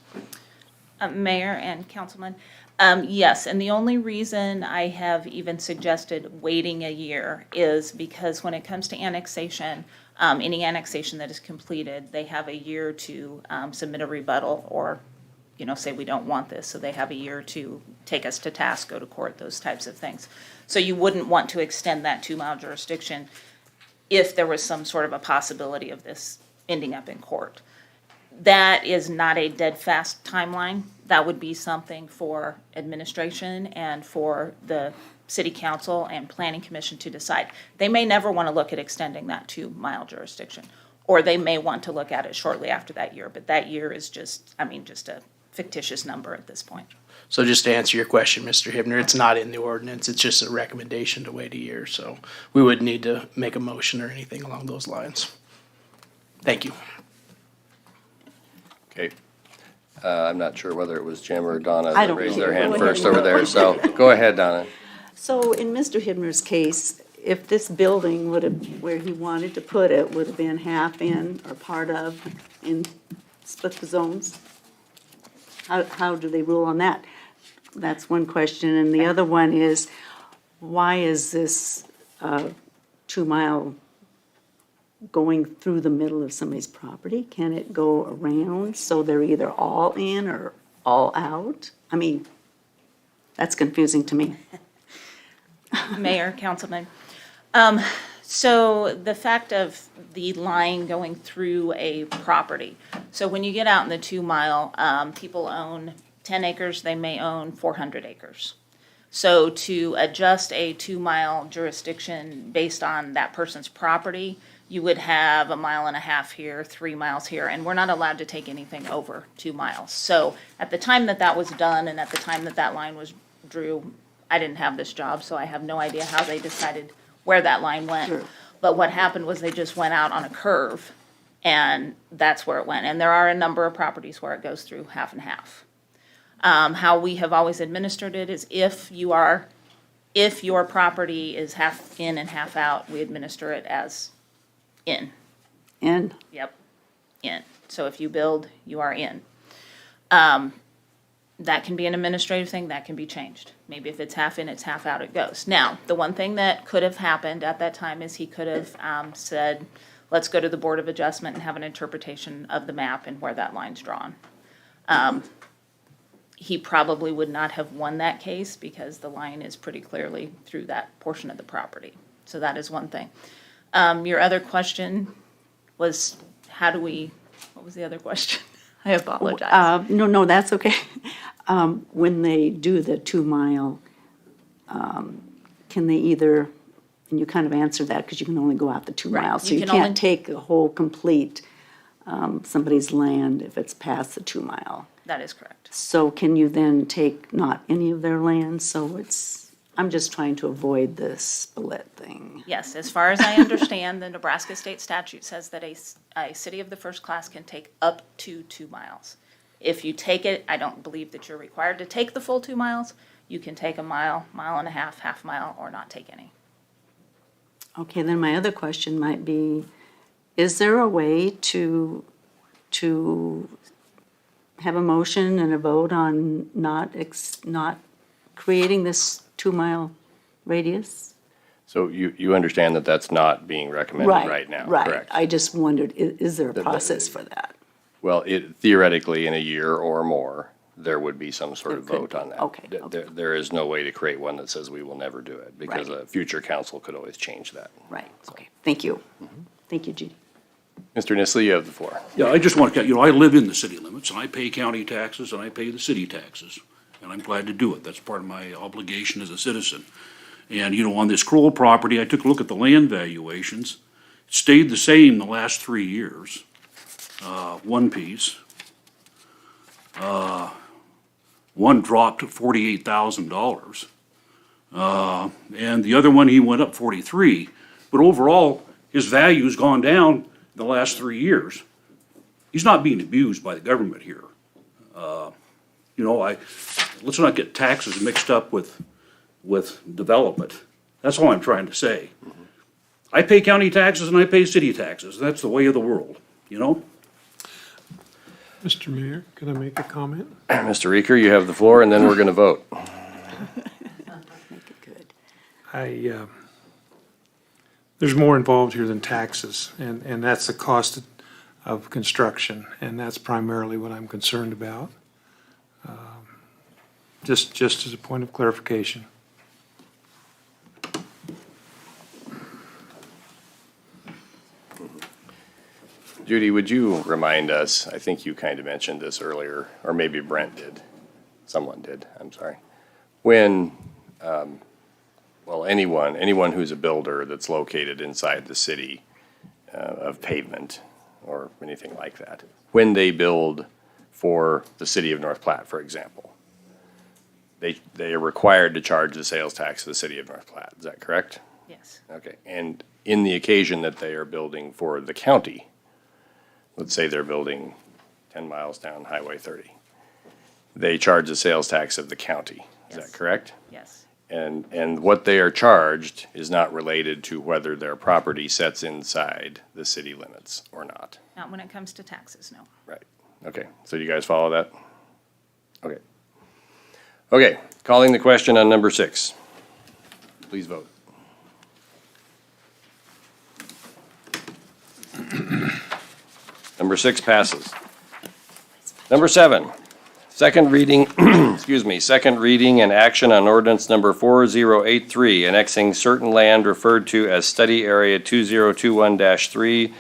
Mayor and Councilman, yes, and the only reason I have even suggested waiting a year is because when it comes to annexation, any annexation that is completed, they have a year to submit a rebuttal or, say we don't want this, so they have a year to take us to task, go to court, those types of things. So you wouldn't want to extend that 2-mile jurisdiction if there was some sort of a possibility of this ending up in court. That is not a dead fast timeline. That would be something for administration and for the city council and planning commission to decide. They may never want to look at extending that 2-mile jurisdiction, or they may want to look at it shortly after that year, but that year is just a fictitious number at this point.
So just to answer your question, Mr. Hibner, it's not in the ordinance. It's just a recommendation to wait a year. So we wouldn't need to make a motion or anything along those lines. Thank you.
Okay. I'm not sure whether it was Jim or Donna
I
that
don't
raised
care.
their hand
Go ahead.
first over there, so go ahead, Donna.
So in Mr. Hibner's case, if this building would have, where he wanted to put it, would have been half in or part of in split the zones, how do they rule on that? That's one question. And the other one is, why is this 2-mile going through the middle of somebody's property? Can it go around so they're either all in or all out? I mean, that's confusing to me.
Mayor, Councilman. So the fact of the line going through a property. So when you get out in the 2-mile, people own 10 acres, they may own 400 acres. So to adjust a 2-mile jurisdiction based on that person's property, you would have 1.5 miles here, 3 miles here, and we're not allowed to take anything over 2 miles. So at the time that was done and at the time that line was drew, I didn't have this job, so I have no idea how they decided where that line went.
Sure.
But what happened was they just went out on a curve, and that's where it went. And there are a number of properties where it goes through half and half. How we have always administered it is if your property is half in and half out, we administer it as in.
in.
Yep, in. So if you build, you are in. That can be an administrative thing, that can be changed. Maybe if it's half in, it's half out, it goes. Now, the one thing that could have happened at that time is he could have said, let's go to the Board of Adjustment and have an interpretation of the map and where that line's drawn. He probably would not have won that case because the line is pretty clearly through that portion of the property. So that is one thing. Your other question was, what was the other question? I apologize.
No, that's okay. When they do the 2 mile, can they either, and you kind of answered that because you can only go out the 2 miles. So
You
you
can only-
can't take a whole complete, somebody's land if it's past the 2 mile.
That is correct.
So can you then take not any of their land? So I'm just trying to avoid this split thing.
Yes, as far as I understand, the Nebraska state statute says that a city of the first class can take up to 2 miles. If you take it, I don't believe that you're required to take the full 2 miles. You can take a mile, mile and a half mile, or not take any.
Okay, then my other question might be, is there a way to have a motion and a vote on not creating this 2 mile radius?
So you understand that that's not being recommended right now,
Right,
correct?
I just wondered, is there a process for that?
Well, theoretically, in a year or more, there would be some sort of
There could
vote
be.
on that.
Okay.
There is no way to create one that says we will never do it, because
Right.
a future council could always change that.
Right, okay, thank you. Thank you, Judy.
Mr. Nisley, you have the floor.
Yeah, I just want to, I live in the city limits, and I pay county taxes, and I pay the city taxes, and I'm glad to do it. That's part of my obligation as a citizen. And, on this Kroll property, I took a look at the land valuations. It stayed the same the last 3 years, one piece. One dropped to $48,000. And the other one, he went up 43. But overall, his value's gone down the last 3 years. He's not being abused by the government here. Let's not get taxes mixed up with development. That's all I'm trying to say. I pay county taxes and I pay city taxes. That's the way of the world,
Mr. Mayor, can I make a comment?
Mr. Reeker, you have the floor, and then we're going to vote.
Make it good.
There's more involved here than taxes, and that's the cost of construction, and that's primarily what I'm concerned about. Just as a point of clarification.
Judy, would you remind us, I think you kind of mentioned this earlier, or maybe Brent did, someone did, I'm sorry. When, anyone who's a builder that's located inside the city of pavement or anything like that, when they build for the city of North Platte, for example, they are required to charge the sales tax to the city of North Platte, is that correct?
Yes.
Okay, and in the occasion that they are building for the county, let's say they're building 10 miles down Highway 30, they charge the sales tax of the county, is that
Yes.
correct?
Yes.
And what they are charged is not related to whether their property sets inside the city limits or not.
Not when it comes to taxes, no.
Right, okay, so you guys follow that? Okay. Okay, calling the question on number 6. Please vote. Number 6 passes. Number 7, second reading, second reading and action on ordinance number 4083, annexing certain land referred to as study area 2021-3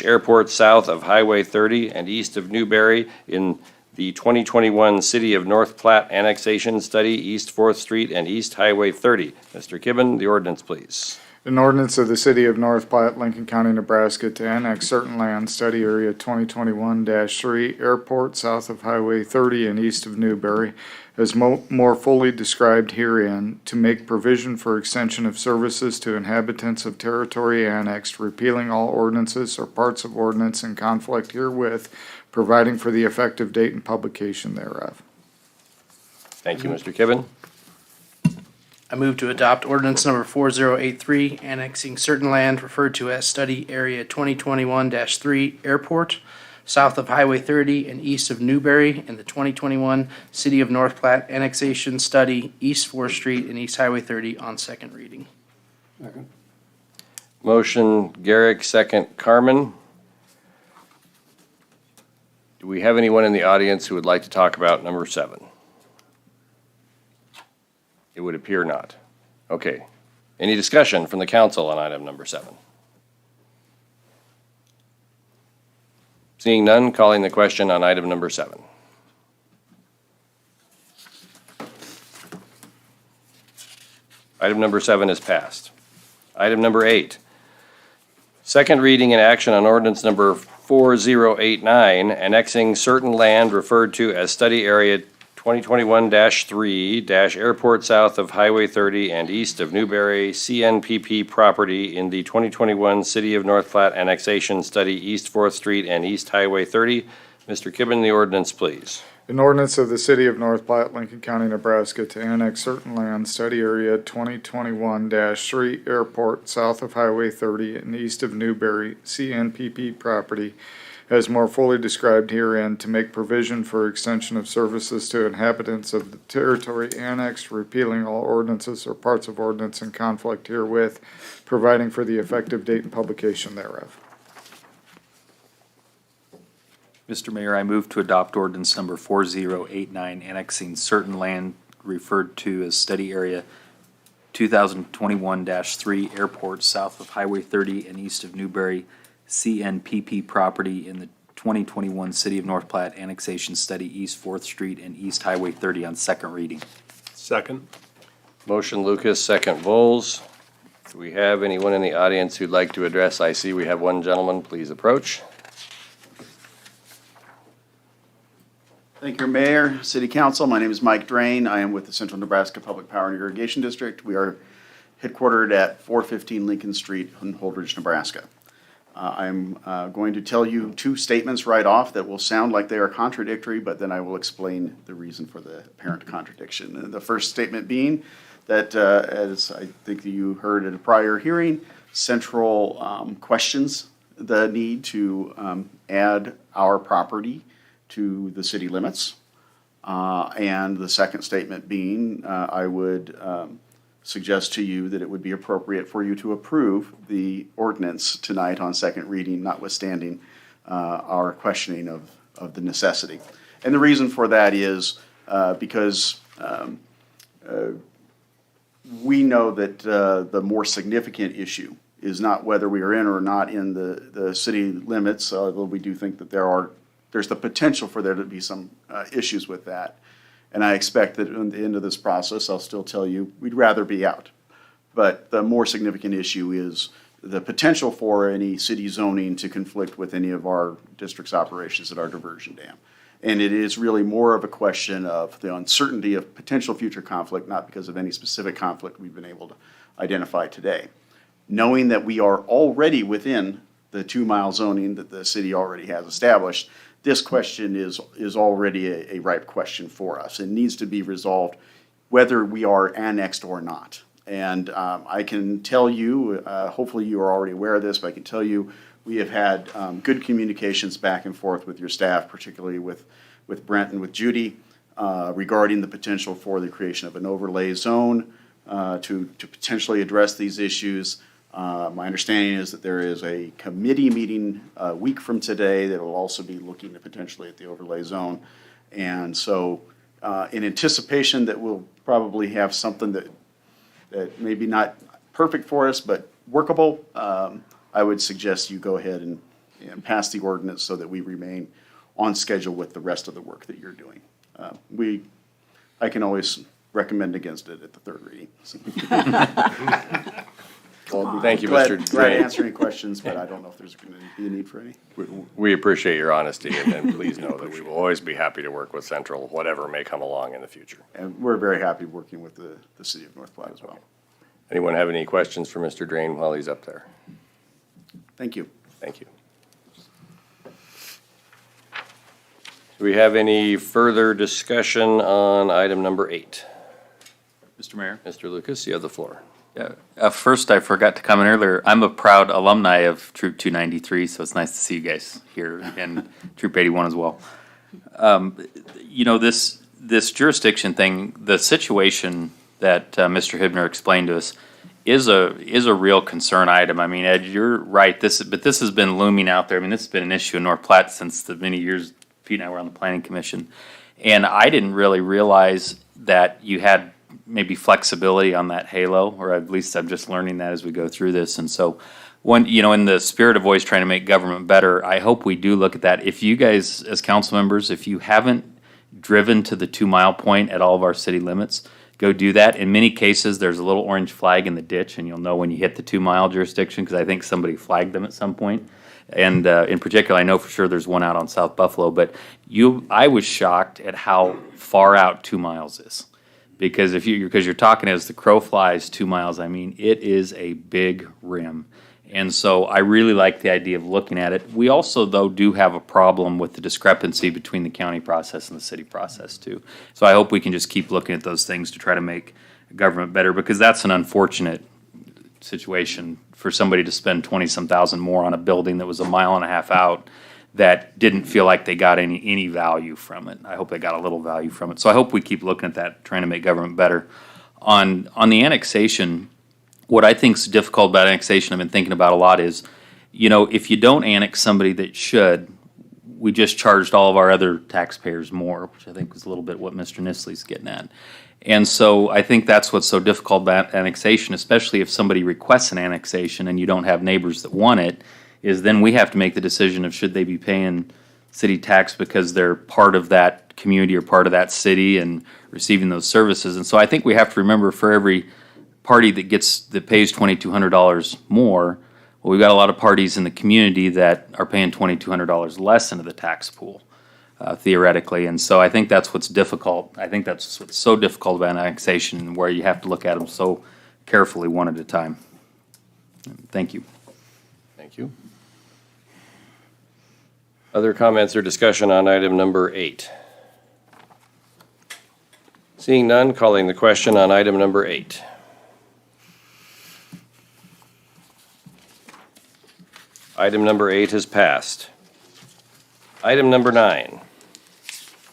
airport south of Highway 30 and east of Newberry in the 2021 City of North Platte Annexation Study, East 4th Street and East Highway 30. Mr. Kibben, the ordinance, please.
An ordinance of the City of North Platte, Lincoln County, Nebraska to annex certain land, study area 2021-3, airport south of Highway 30 and east of Newberry, as more fully described herein, to make provision for extension of services to inhabitants of territory annexed, repealing all ordinances or parts of ordinance in conflict herewith, providing for the effective date and publication thereof.
Thank you, Mr. Kibben.
I move to adopt ordinance number 4083, annexing certain land referred to as Study Area 2021-3 Airport, south of Highway 30 and east of Newberry, in the 2021 City of North Platte Annexation Study, East 4th Street and East Highway 30 on second reading.
Motion Garrick, second Carmen. Do we have anyone in the audience who would like to talk about number 7? It would appear not. Okay. Any discussion from the council on item number 7? Seeing none, calling the question on item number 7. Item number 7 is passed. Item number 8. Second reading and action on ordinance number 4089, annexing certain land referred to as Study Area 2021-3 Airport south of Highway 30 and east of Newberry CNPP property in the 2021 City of North Platte Annexation Study, East 4th Street and East Highway 30. Mr. Kibben, the ordinance, please.
An ordinance of the City of North Platte, Lincoln County, Nebraska to annex certain land, Study Area 2021-3 Airport south of Highway 30 and east of Newberry CNPP property as more fully described herein, to make provision for extension of services to inhabitants of the territory annexed, repealing all ordinances or parts of ordinance in conflict herewith, providing for the effective date and publication thereof.
Mr. Mayor, I move to adopt ordinance number 4089, annexing certain land referred to as Study Area 2021-3 Airport south of Highway 30 and east of Newberry CNPP property in the 2021 City of North Platte Annexation Study, East 4th Street and East Highway 30 on second reading.
Second.
Motion Lucas, second Vols. Do we have anyone in the audience who'd like to address? I see we have one gentleman. Please approach.
Thank you, Mayor, City Council. My name is Mike Drain. I am with the Central Nebraska Public Power and Irrigation District. We are headquartered at 415 Lincoln Street in Holdridge, Nebraska. I'm going to tell you two statements right off that will sound like they are contradictory, but then I will explain the reason for the apparent contradiction. The first statement being that, as I think you heard at a prior hearing, Central questions the need to add our property to the city limits. And the second statement being, I would suggest to you that it would be appropriate for you to approve the ordinance tonight on second reading, notwithstanding our questioning of the necessity. And the reason for that is because we know that the more significant issue is not whether we are in or not in the city limits, although we do think that there's the potential for there to be some issues with that. And I expect that at the end of this process, I'll still tell you, we'd rather be out. But the more significant issue is the potential for any city zoning to conflict with any of our district's operations at our diversion dam. And it is really more of a question of the uncertainty of potential future conflict, not because of any specific conflict we've been able to identify today. Knowing that we are already within the 2-mile zoning that the city already has established, this question is already a ripe question for us. It needs to be resolved whether we are annexed or not. And I can tell you, hopefully you are already aware of this, but I can tell you we have had good communications back and forth with your staff, particularly with Brent and with Judy, regarding the potential for the creation of an overlay zone to potentially address these issues. My understanding is that there is a committee meeting a week from today that will also be looking at potentially at the overlay zone. And so in anticipation that we'll probably have something that maybe not perfect for us, but workable, I would suggest you go ahead and pass the ordinance so that we remain on schedule with the rest of the work that you're doing. I can always recommend against it at the third reading.
Well, thank you,
Glad
Mr.
to
Drain.
answer any questions, but I don't know if there's going to be a need for any.
We appreciate your honesty, and please know that we will always be happy to work with Central, whatever may come along in the future.
And we're very happy working with the city of North Platte as well.
Anyone have any questions for Mr. Drain while he's up there?
Thank you.
Thank you. Do we have any further discussion on item number 8?
Mr.
Mr. Mayor.
Mr. Lucas, you have the floor.
Yeah. First, I forgot to comment earlier. I'm a proud alumni of Troop 293, so it's nice to see you guys here, and Troop 81 as well. This jurisdiction thing, the situation that Mr. Hibner explained to us is a real concern item. I mean, Ed, you're right. This has been looming out there. I mean, this has been an issue in North Platte since the many years Pete and I were on the Planning Commission, and I didn't really realize that you had maybe flexibility on that halo, or at least I'm just learning that as we go through this. And so in the spirit of always trying to make government better, I hope we do look at that. If you guys, as council members, if you haven't driven to the 2 mile point at all of our city limits, go do that. In many cases, there's a little orange flag in the ditch, and you'll know when you hit the 2 mile jurisdiction, because I think somebody flagged them at some point. And in particular, I know for sure there's one out on South Buffalo, but I was shocked at how far out 2 miles is. Because because you're talking as the crow flies 2 miles, I mean, it is a big rim. And so I really like the idea of looking at it. We also, though, do have a problem with the discrepancy between the county process and the city process, too. So I hope we can just keep looking at those things to try to make government better, because that's an unfortunate situation for somebody to spend 20-some thousand more on a building that was 1.5 miles out that didn't feel like they got any value from it. I hope they got a little value from it. So I hope we keep looking at that, trying to make government better. On the annexation, what I think is difficult about annexation, I've been thinking about a lot, is, if you don't annex somebody that should, we just charged all of our other taxpayers more, which I think was a little bit what Mr. Nisley's getting at. And so I think that's what's so difficult about annexation, especially if somebody requests an annexation and you don't have neighbors that want it, is then we have to make the decision of should they be paying city tax because they're part of that community or part of that city and receiving those services. And so I think we have to remember, for every party that pays $2,200 more, well, we've got a lot of parties in the community that are paying $2,200 less into the tax pool, theoretically. And so I think that's what's difficult. I think that's what's so difficult about annexation, where you have to look at them so carefully one at a time. Thank you.
Thank you. Other comments or discussion on item number 8? Seeing none, calling the question on item number 8. Item number 8 has passed. Item number 9.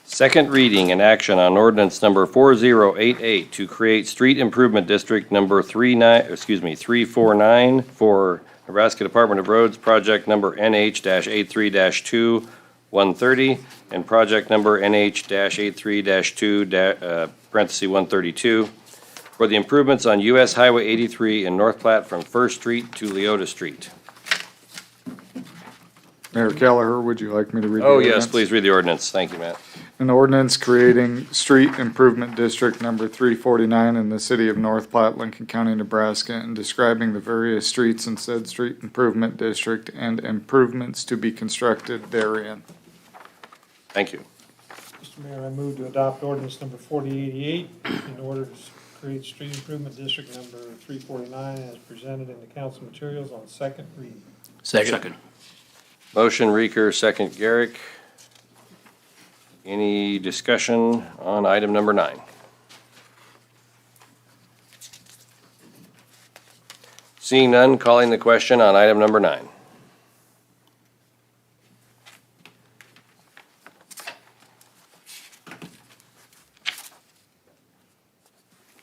Second reading and action on ordinance number 4088 to create street improvement district number 349 for Nebraska Department of Roads, project number NH-83-2 130 and project number NH-83-2 parentheses 132 for the improvements on US Highway 83 in North Platte from First Street to Leota Street.
Mayor Kelleher, would you like me to read the
Oh,
ordinance?
yes, please read the ordinance. Thank you, Matt.
An ordinance creating street improvement district number 349 in the city of North Platte, Lincoln County, Nebraska, and describing the various streets in said street improvement district and improvements to be constructed therein.
Thank you.
Mr. Mayor, I move to adopt ordinance number 4088 in order to create street improvement district number 349 as presented in the council materials on second reading.
Second.
Motion Reeker, second Garrick. Any discussion on item number 9? Seeing none, calling the question on item number 9.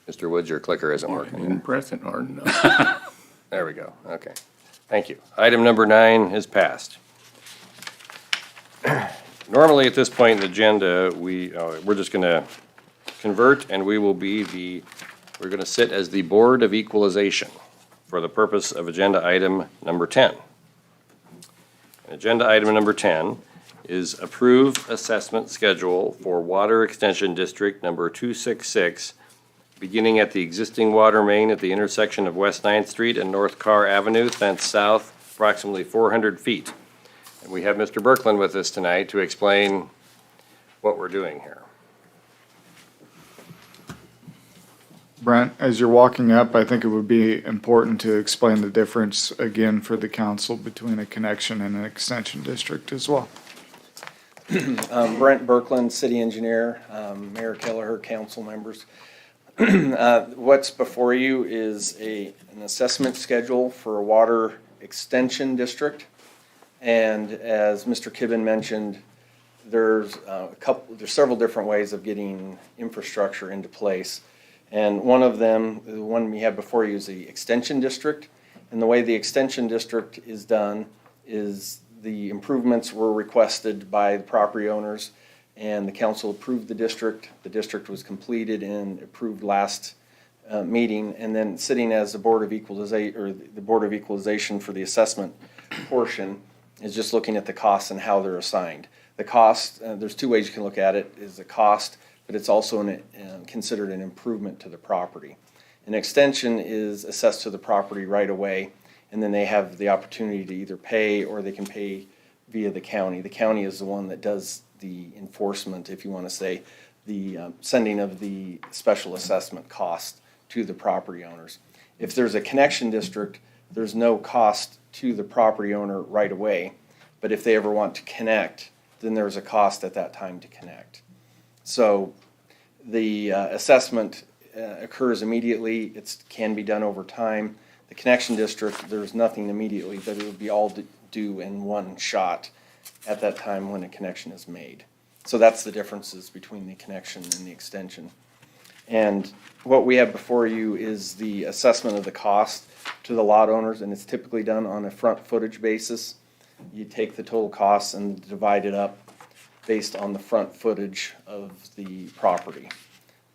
Mr. Woods, your clicker isn't working.
Didn't press it hard enough.
There we go. Okay. Thank you. Item number 9 is passed. Normally, at this point in the agenda, we're just going to convert, and we're going to sit as the Board of Equalization for the purpose of agenda item number 10. And agenda item number 10 is approve assessment schedule for Water Extension District number 266, beginning at the existing water main at the intersection of West 9th Street and North Carr Avenue, thence south approximately 400 feet. And we have Mr. Berkland with us tonight to explain what we're doing here.
Brent, as you're walking up, I think it would be important to explain the difference again for the council between a connection and an extension district as well.
Brent Berkland, city engineer, Mayor Kelleher, council members.
What's before you is an assessment schedule for a water extension district. And as Mr. Kibben mentioned, there's several different ways of getting infrastructure into place. And one of them, the one we have before you, is the extension district. And the way the extension district is done is the improvements were requested by the property owners, and the council approved the district. The district was completed and approved last meeting, and then sitting as the Board of Equalization, or the Board of Equalization for the assessment portion, is just looking at the costs and how they're assigned. The cost, there's two ways you can look at it, is the cost, but it's also considered an improvement to the property. An extension is assessed to the property right away, and then they have the opportunity to either pay or they can pay via the county. The county is the one that does the enforcement, if you want to say, the sending of the special assessment cost to the property owners. If there's a connection district, there's no cost to the property owner right away, but if they ever want to connect, then there's a cost at that time to connect. So the assessment occurs immediately. It can be done over time. The connection district, there's nothing immediately, but it would be all due in one shot at that time when a connection is made. So that's the differences between the connection and the extension. And what we have before you is the assessment of the cost to the lot owners, and it's typically done on a front footage basis. You take the total costs and divide it up based on the front footage of the property.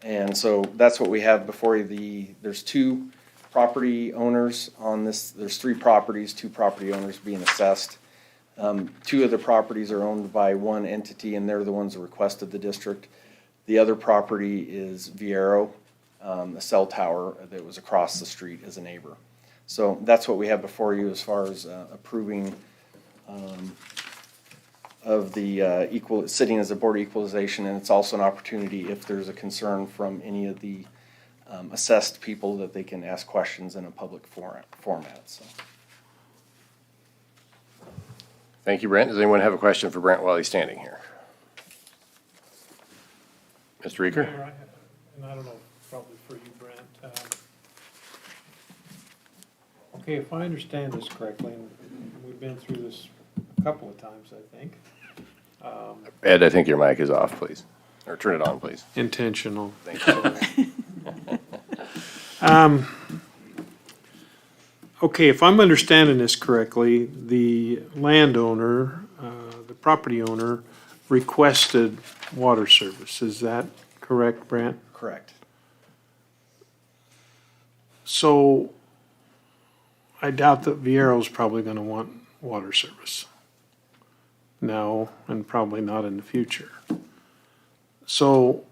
And so that's what we have before you. There's two property owners on this. There's three properties, two property owners being assessed. Two of the properties are owned by one entity, and they're the ones that requested the district. The other property is Viero, a cell tower that was across the street as a neighbor. So that's what we have before you as far as approving of the sitting as a Board of Equalization, and it's also an opportunity if there's a concern from any of the assessed people that they can ask questions in a public format. So. Thank you, Brent. Does anyone have a question for Brent while he's standing here? Mr. Eaker?
And I don't know, probably for you, Brent. Okay, if I understand this correctly, and we've been through this a couple of times, I think.
Ed, I think your mic is off, please. Or turn it on, please.
Intentional.
Thank you.
Okay, if I'm understanding this correctly, the landowner, the property owner requested water service. Is that correct, Brent?
Correct.
So I doubt that Viero's probably going to want water service. No, and probably not in the future. So,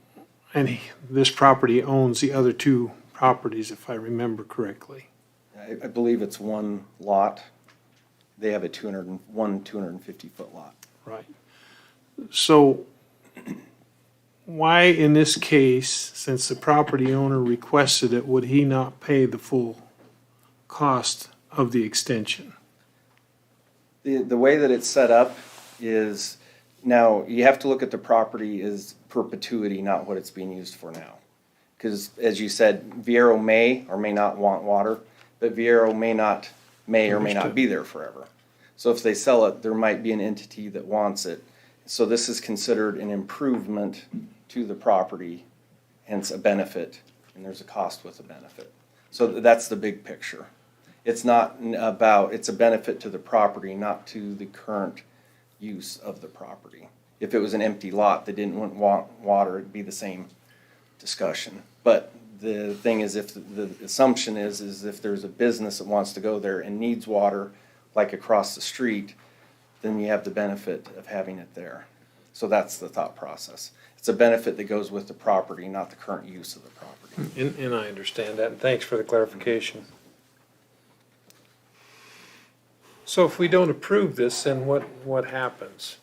and this property owns the other two properties, if I remember correctly.
I believe it's one lot. They have a 250-foot lot.
Right. So why in this case, since the property owner requested it, would he not pay the full cost of the extension?
The way that it's set up is, now you have to look at the property as perpetuity, not what it's being used for now. Because as you said, Viero may or may not want water, but Viero may or may not be there forever. So if they sell it, there might be an entity that wants it. So this is considered an improvement to the property, hence a benefit, and there's a cost with a benefit. So that's the big picture. It's not about, it's a benefit to the property, not to the current use of the property. If it was an empty lot that didn't want water, it'd be the same discussion. But the thing is, if the assumption is if there's a business that wants to go there and needs water, like across the street, then you have the benefit of having it there. So that's the thought process. It's a benefit that goes with the property, not the current use of the property.
And I understand that, and thanks for the clarification. So if we don't approve this, then what happens?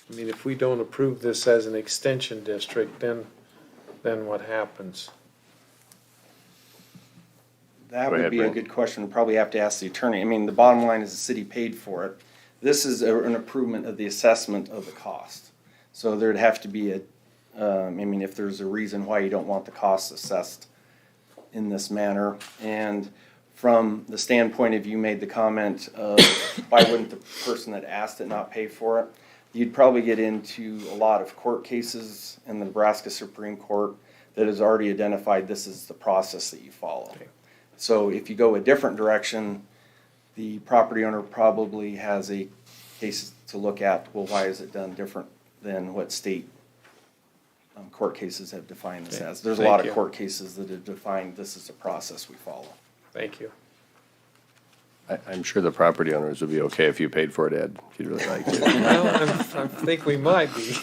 I mean, if we don't approve this as an extension district, then what happens?
That Go would ahead, be a Brent. good question. We'd probably have to ask the attorney. I mean, the bottom line is the city paid for it. This is an improvement of the assessment of the cost. So there'd have to be
I mean, if there's a reason why you don't want the costs assessed in this manner. And from the standpoint of, you made the comment of why wouldn't the person that asked it not pay for it? You'd probably get into a lot of court cases in the Nebraska Supreme Court that has already identified this is the process that you follow. So if you go a different direction, the property owner probably has a case to look at. Well, why is it done different than what state court cases have defined this as? There's a lot of court cases that have defined this is a process we follow.
Thank you. I'm sure the property owners would be okay if you paid for it, Ed, if you'd really like to.
Well, I think we might be.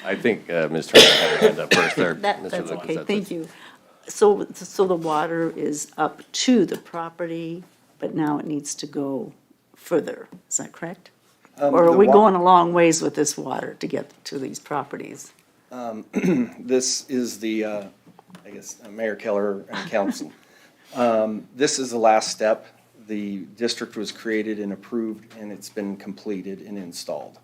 I think Ms. Turner had her hand up first there.
That's
Mr. Lucas,
okay,
that's
thank
it.
you. So the water is up to the property, but now it needs to go further, is that correct? Or are we going a long ways with this water to get to these properties?
This is the, I guess, Mayor Keller and council. This is the last step. The district was created and approved, and it's been completed and installed.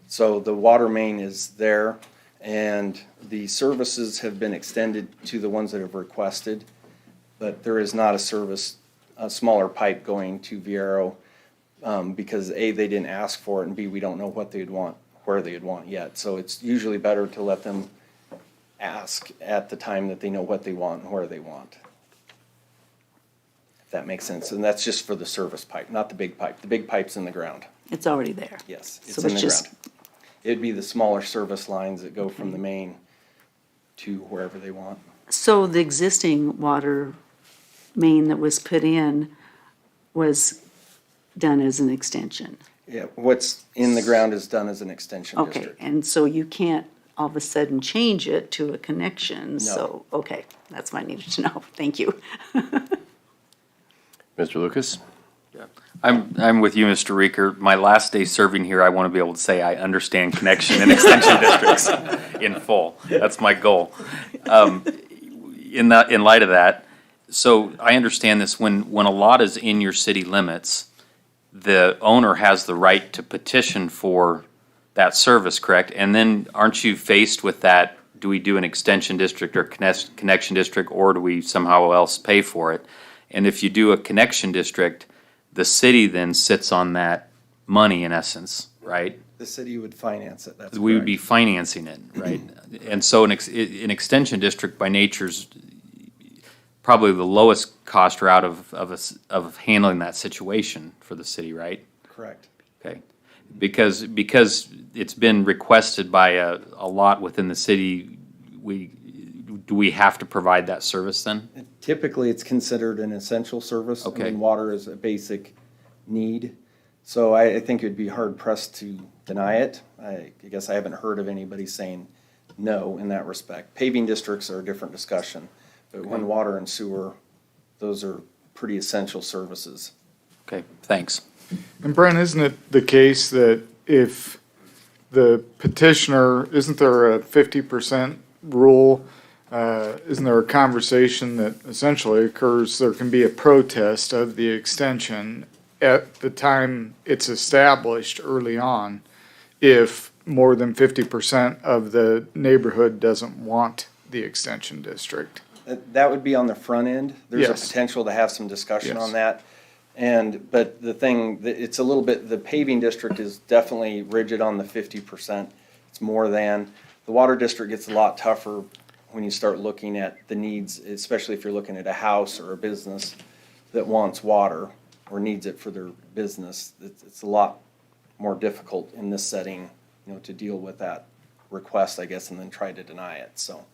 So the water main is there, and the services have been extended to the ones that have requested, but there is not a smaller pipe going to Viero, because A, they didn't ask for it, and B, we don't know what they'd want, where they'd want yet. So it's usually better to let them ask at the time that they know what they want and where they want. If that makes sense. And that's just for the service pipe, not the big pipe. The big pipe's in the ground.
It's already there.
Yes, it's
So
in the
just-
ground. It'd be the smaller service lines that go from the main to wherever they want.
So the existing water main that was put in was done as an extension?
Yeah, what's in the ground is done as an extension
Okay,
district.
and so you can't all of a sudden change it to a connection, so,
No.
okay, that's what I needed to know, thank you.
Mr. Lucas?
I'm with you, Mr. Reeker. My last day serving here, I want to be able to say I understand connection and extension districts in full. That's my goal. In light of that, so I understand this, when a lot is in your city limits, the owner has the right to petition for that service, correct? And then aren't you faced with that, do we do an extension district or connection district, or do we somehow else pay for it? And if you do a connection district, the city then sits on that money in essence, right?
The city would finance it, that's
We would be
correct.
financing it, right? And so an extension district by nature's probably the lowest cost route of handling that situation for the city, right?
Correct.
Okay. Because it's been requested by a lot within the city, do we have to provide that service then?
Typically, it's considered an essential service.
Okay.
I mean, water is a basic need. So I think it'd be hard pressed to deny it. I guess I haven't heard of anybody saying no in that respect. Paving districts are a different discussion, but when water and sewer, those are pretty essential services.
Okay, thanks.
And Brent, isn't it the case that if the petitioner, isn't there a 50% rule? Isn't there a conversation that essentially occurs, there can be a protest of the extension at the time it's established early on if more than 50% of the neighborhood doesn't want the extension district?
That would be on the front end. There's a
Yes.
potential to have some discussion
Yes.
on that. But the thing, it's a little bit, the paving district is definitely rigid on the 50%. It's more than. The water district gets a lot tougher when you start looking at the needs, especially if you're looking at a house or a business that wants water or needs it for their business. It's a lot more difficult in this setting, to deal with that request, I guess, and then try to deny it, so.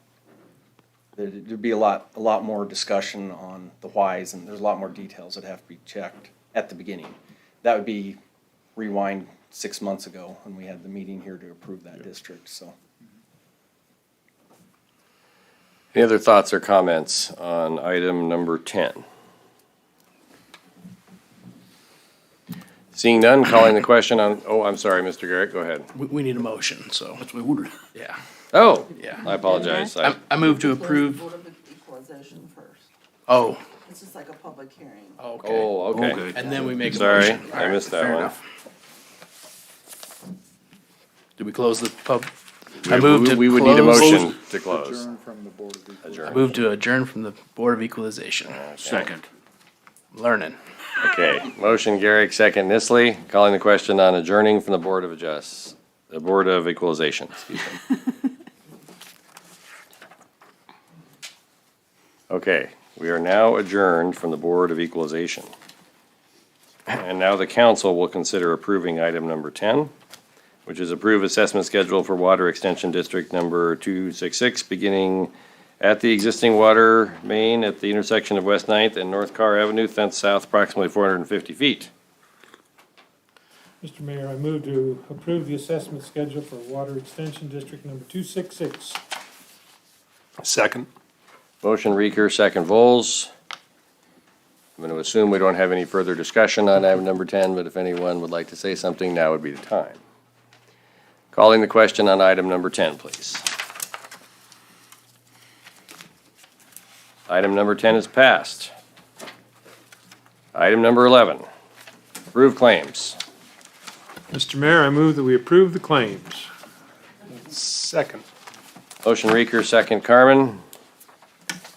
There'd be a lot more discussion on the whys, and there's a lot more details that have to be checked at the beginning. That would be rewind 6 months ago when we had the meeting here to approve that district, so.
Any other thoughts or comments on item number 10? Seeing none, calling the question on, I'm sorry, Mr. Garrett, go ahead.
We need a motion, so,
That's what I wondered.
yeah.
Oh,
Yeah.
I apologize.
I move to approve,
Vote of equalization first.
oh,
It's just like a public hearing.
okay.
Oh, okay.
Okay.
And then we make a
Sorry,
motion.
I missed that
Fair
one.
enough. Do we close the pub? I move to
We would need a
close-
motion to close.
I
Adjourn.
move to adjourn from the Board of Equalization.
Second.
Learning.
Okay, motion Garrick, second Nisley, calling the question on adjourning from the Board of Equalization, excuse me. Okay, we are now adjourned from the Board of Equalization. And now the council will consider approving item number 10, which is approve assessment schedule for Water Extension District number 266, beginning at the existing water main at the intersection of West 9th and North Carr Avenue, thence south approximately 450 feet.
Mr. Mayor, I move to approve the assessment schedule for Water Extension District number 266.
Second.
Motion Reeker, second Vols. I'm going to assume we don't have any further discussion on item number 10, but if anyone would like to say something, now would be the time. Calling the question on item number 10, please. Item number 10 is passed. Item number 11, approve claims.
Mr. Mayor, I move that we approve the claims.
Second.
Motion Reeker, second Carmen.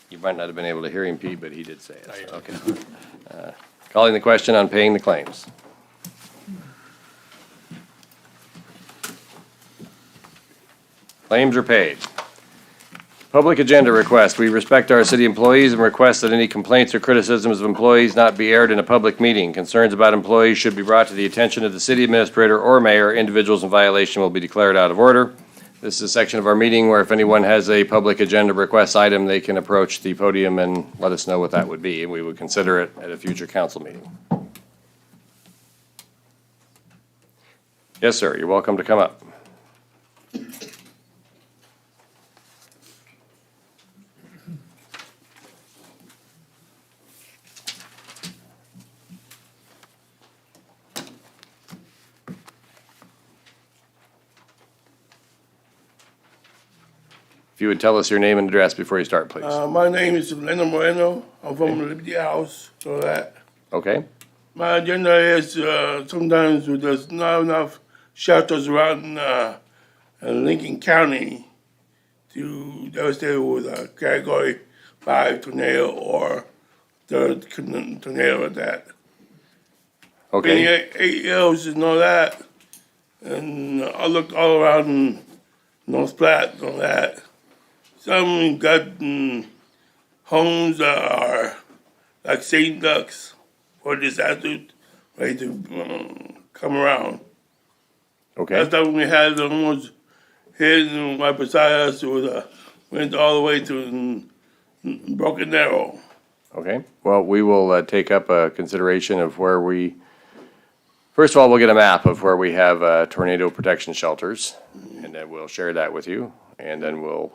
You might not have been able to hear him, Pete, but he did say it. So, okay. Calling the question on paying the claims. Claims are paid. Public agenda request. We respect our city employees and request that any complaints or criticisms of employees not be aired in a public meeting. Concerns about employees should be brought to the attention of the city administrator or mayor. Individuals in violation will be declared out of order. This is a section of our meeting where if anyone has a public agenda request item, they can approach the podium and let us know what that would be, and we would consider it at a future council meeting. Yes, sir. You're welcome to come up. If you would tell us your name and address before you start, please.
My name is Leonard Moreno. I'm from Liberty House, so that.
Okay?
My agenda is sometimes there's not enough shelters around Lincoln County to devastate with a Category 5 tornado or third tornado like that.
Okay.
8 years and all that. And I looked all around North Platte and all that. Some got homes that are like St. Ducks for disaster ready to come around.
Okay.
Last time we had almost hit right beside us, it was went all the way to Broken Arrow.
Okay. Well, we will take up a consideration of where we, first of all, we'll get a map of where we have tornado protection shelters, and then we'll share that with you, and then we'll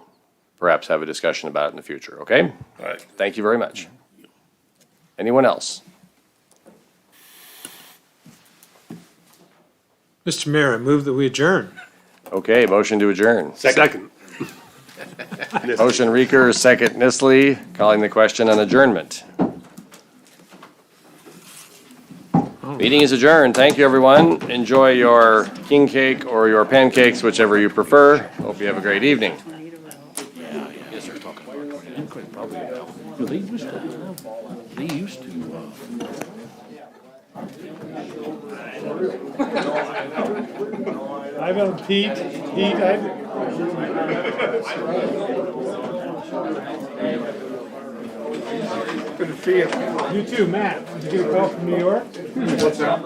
perhaps have a discussion about it in the future, okay?
All right.
Thank you very much. Anyone else?
Mr. Mayor, I move that we adjourn.
Okay, motion to adjourn.
Second.
Motion Reeker, second Nisley, calling the question on adjournment. Meeting is adjourned. Thank you, everyone. Enjoy your king cake or your pancakes, whichever you prefer. Hope you have a great evening.
Yes, they're talking about probably. They used to.
I've Pete, Good to see you. You too, Matt. Did you get a call from New York? What's that?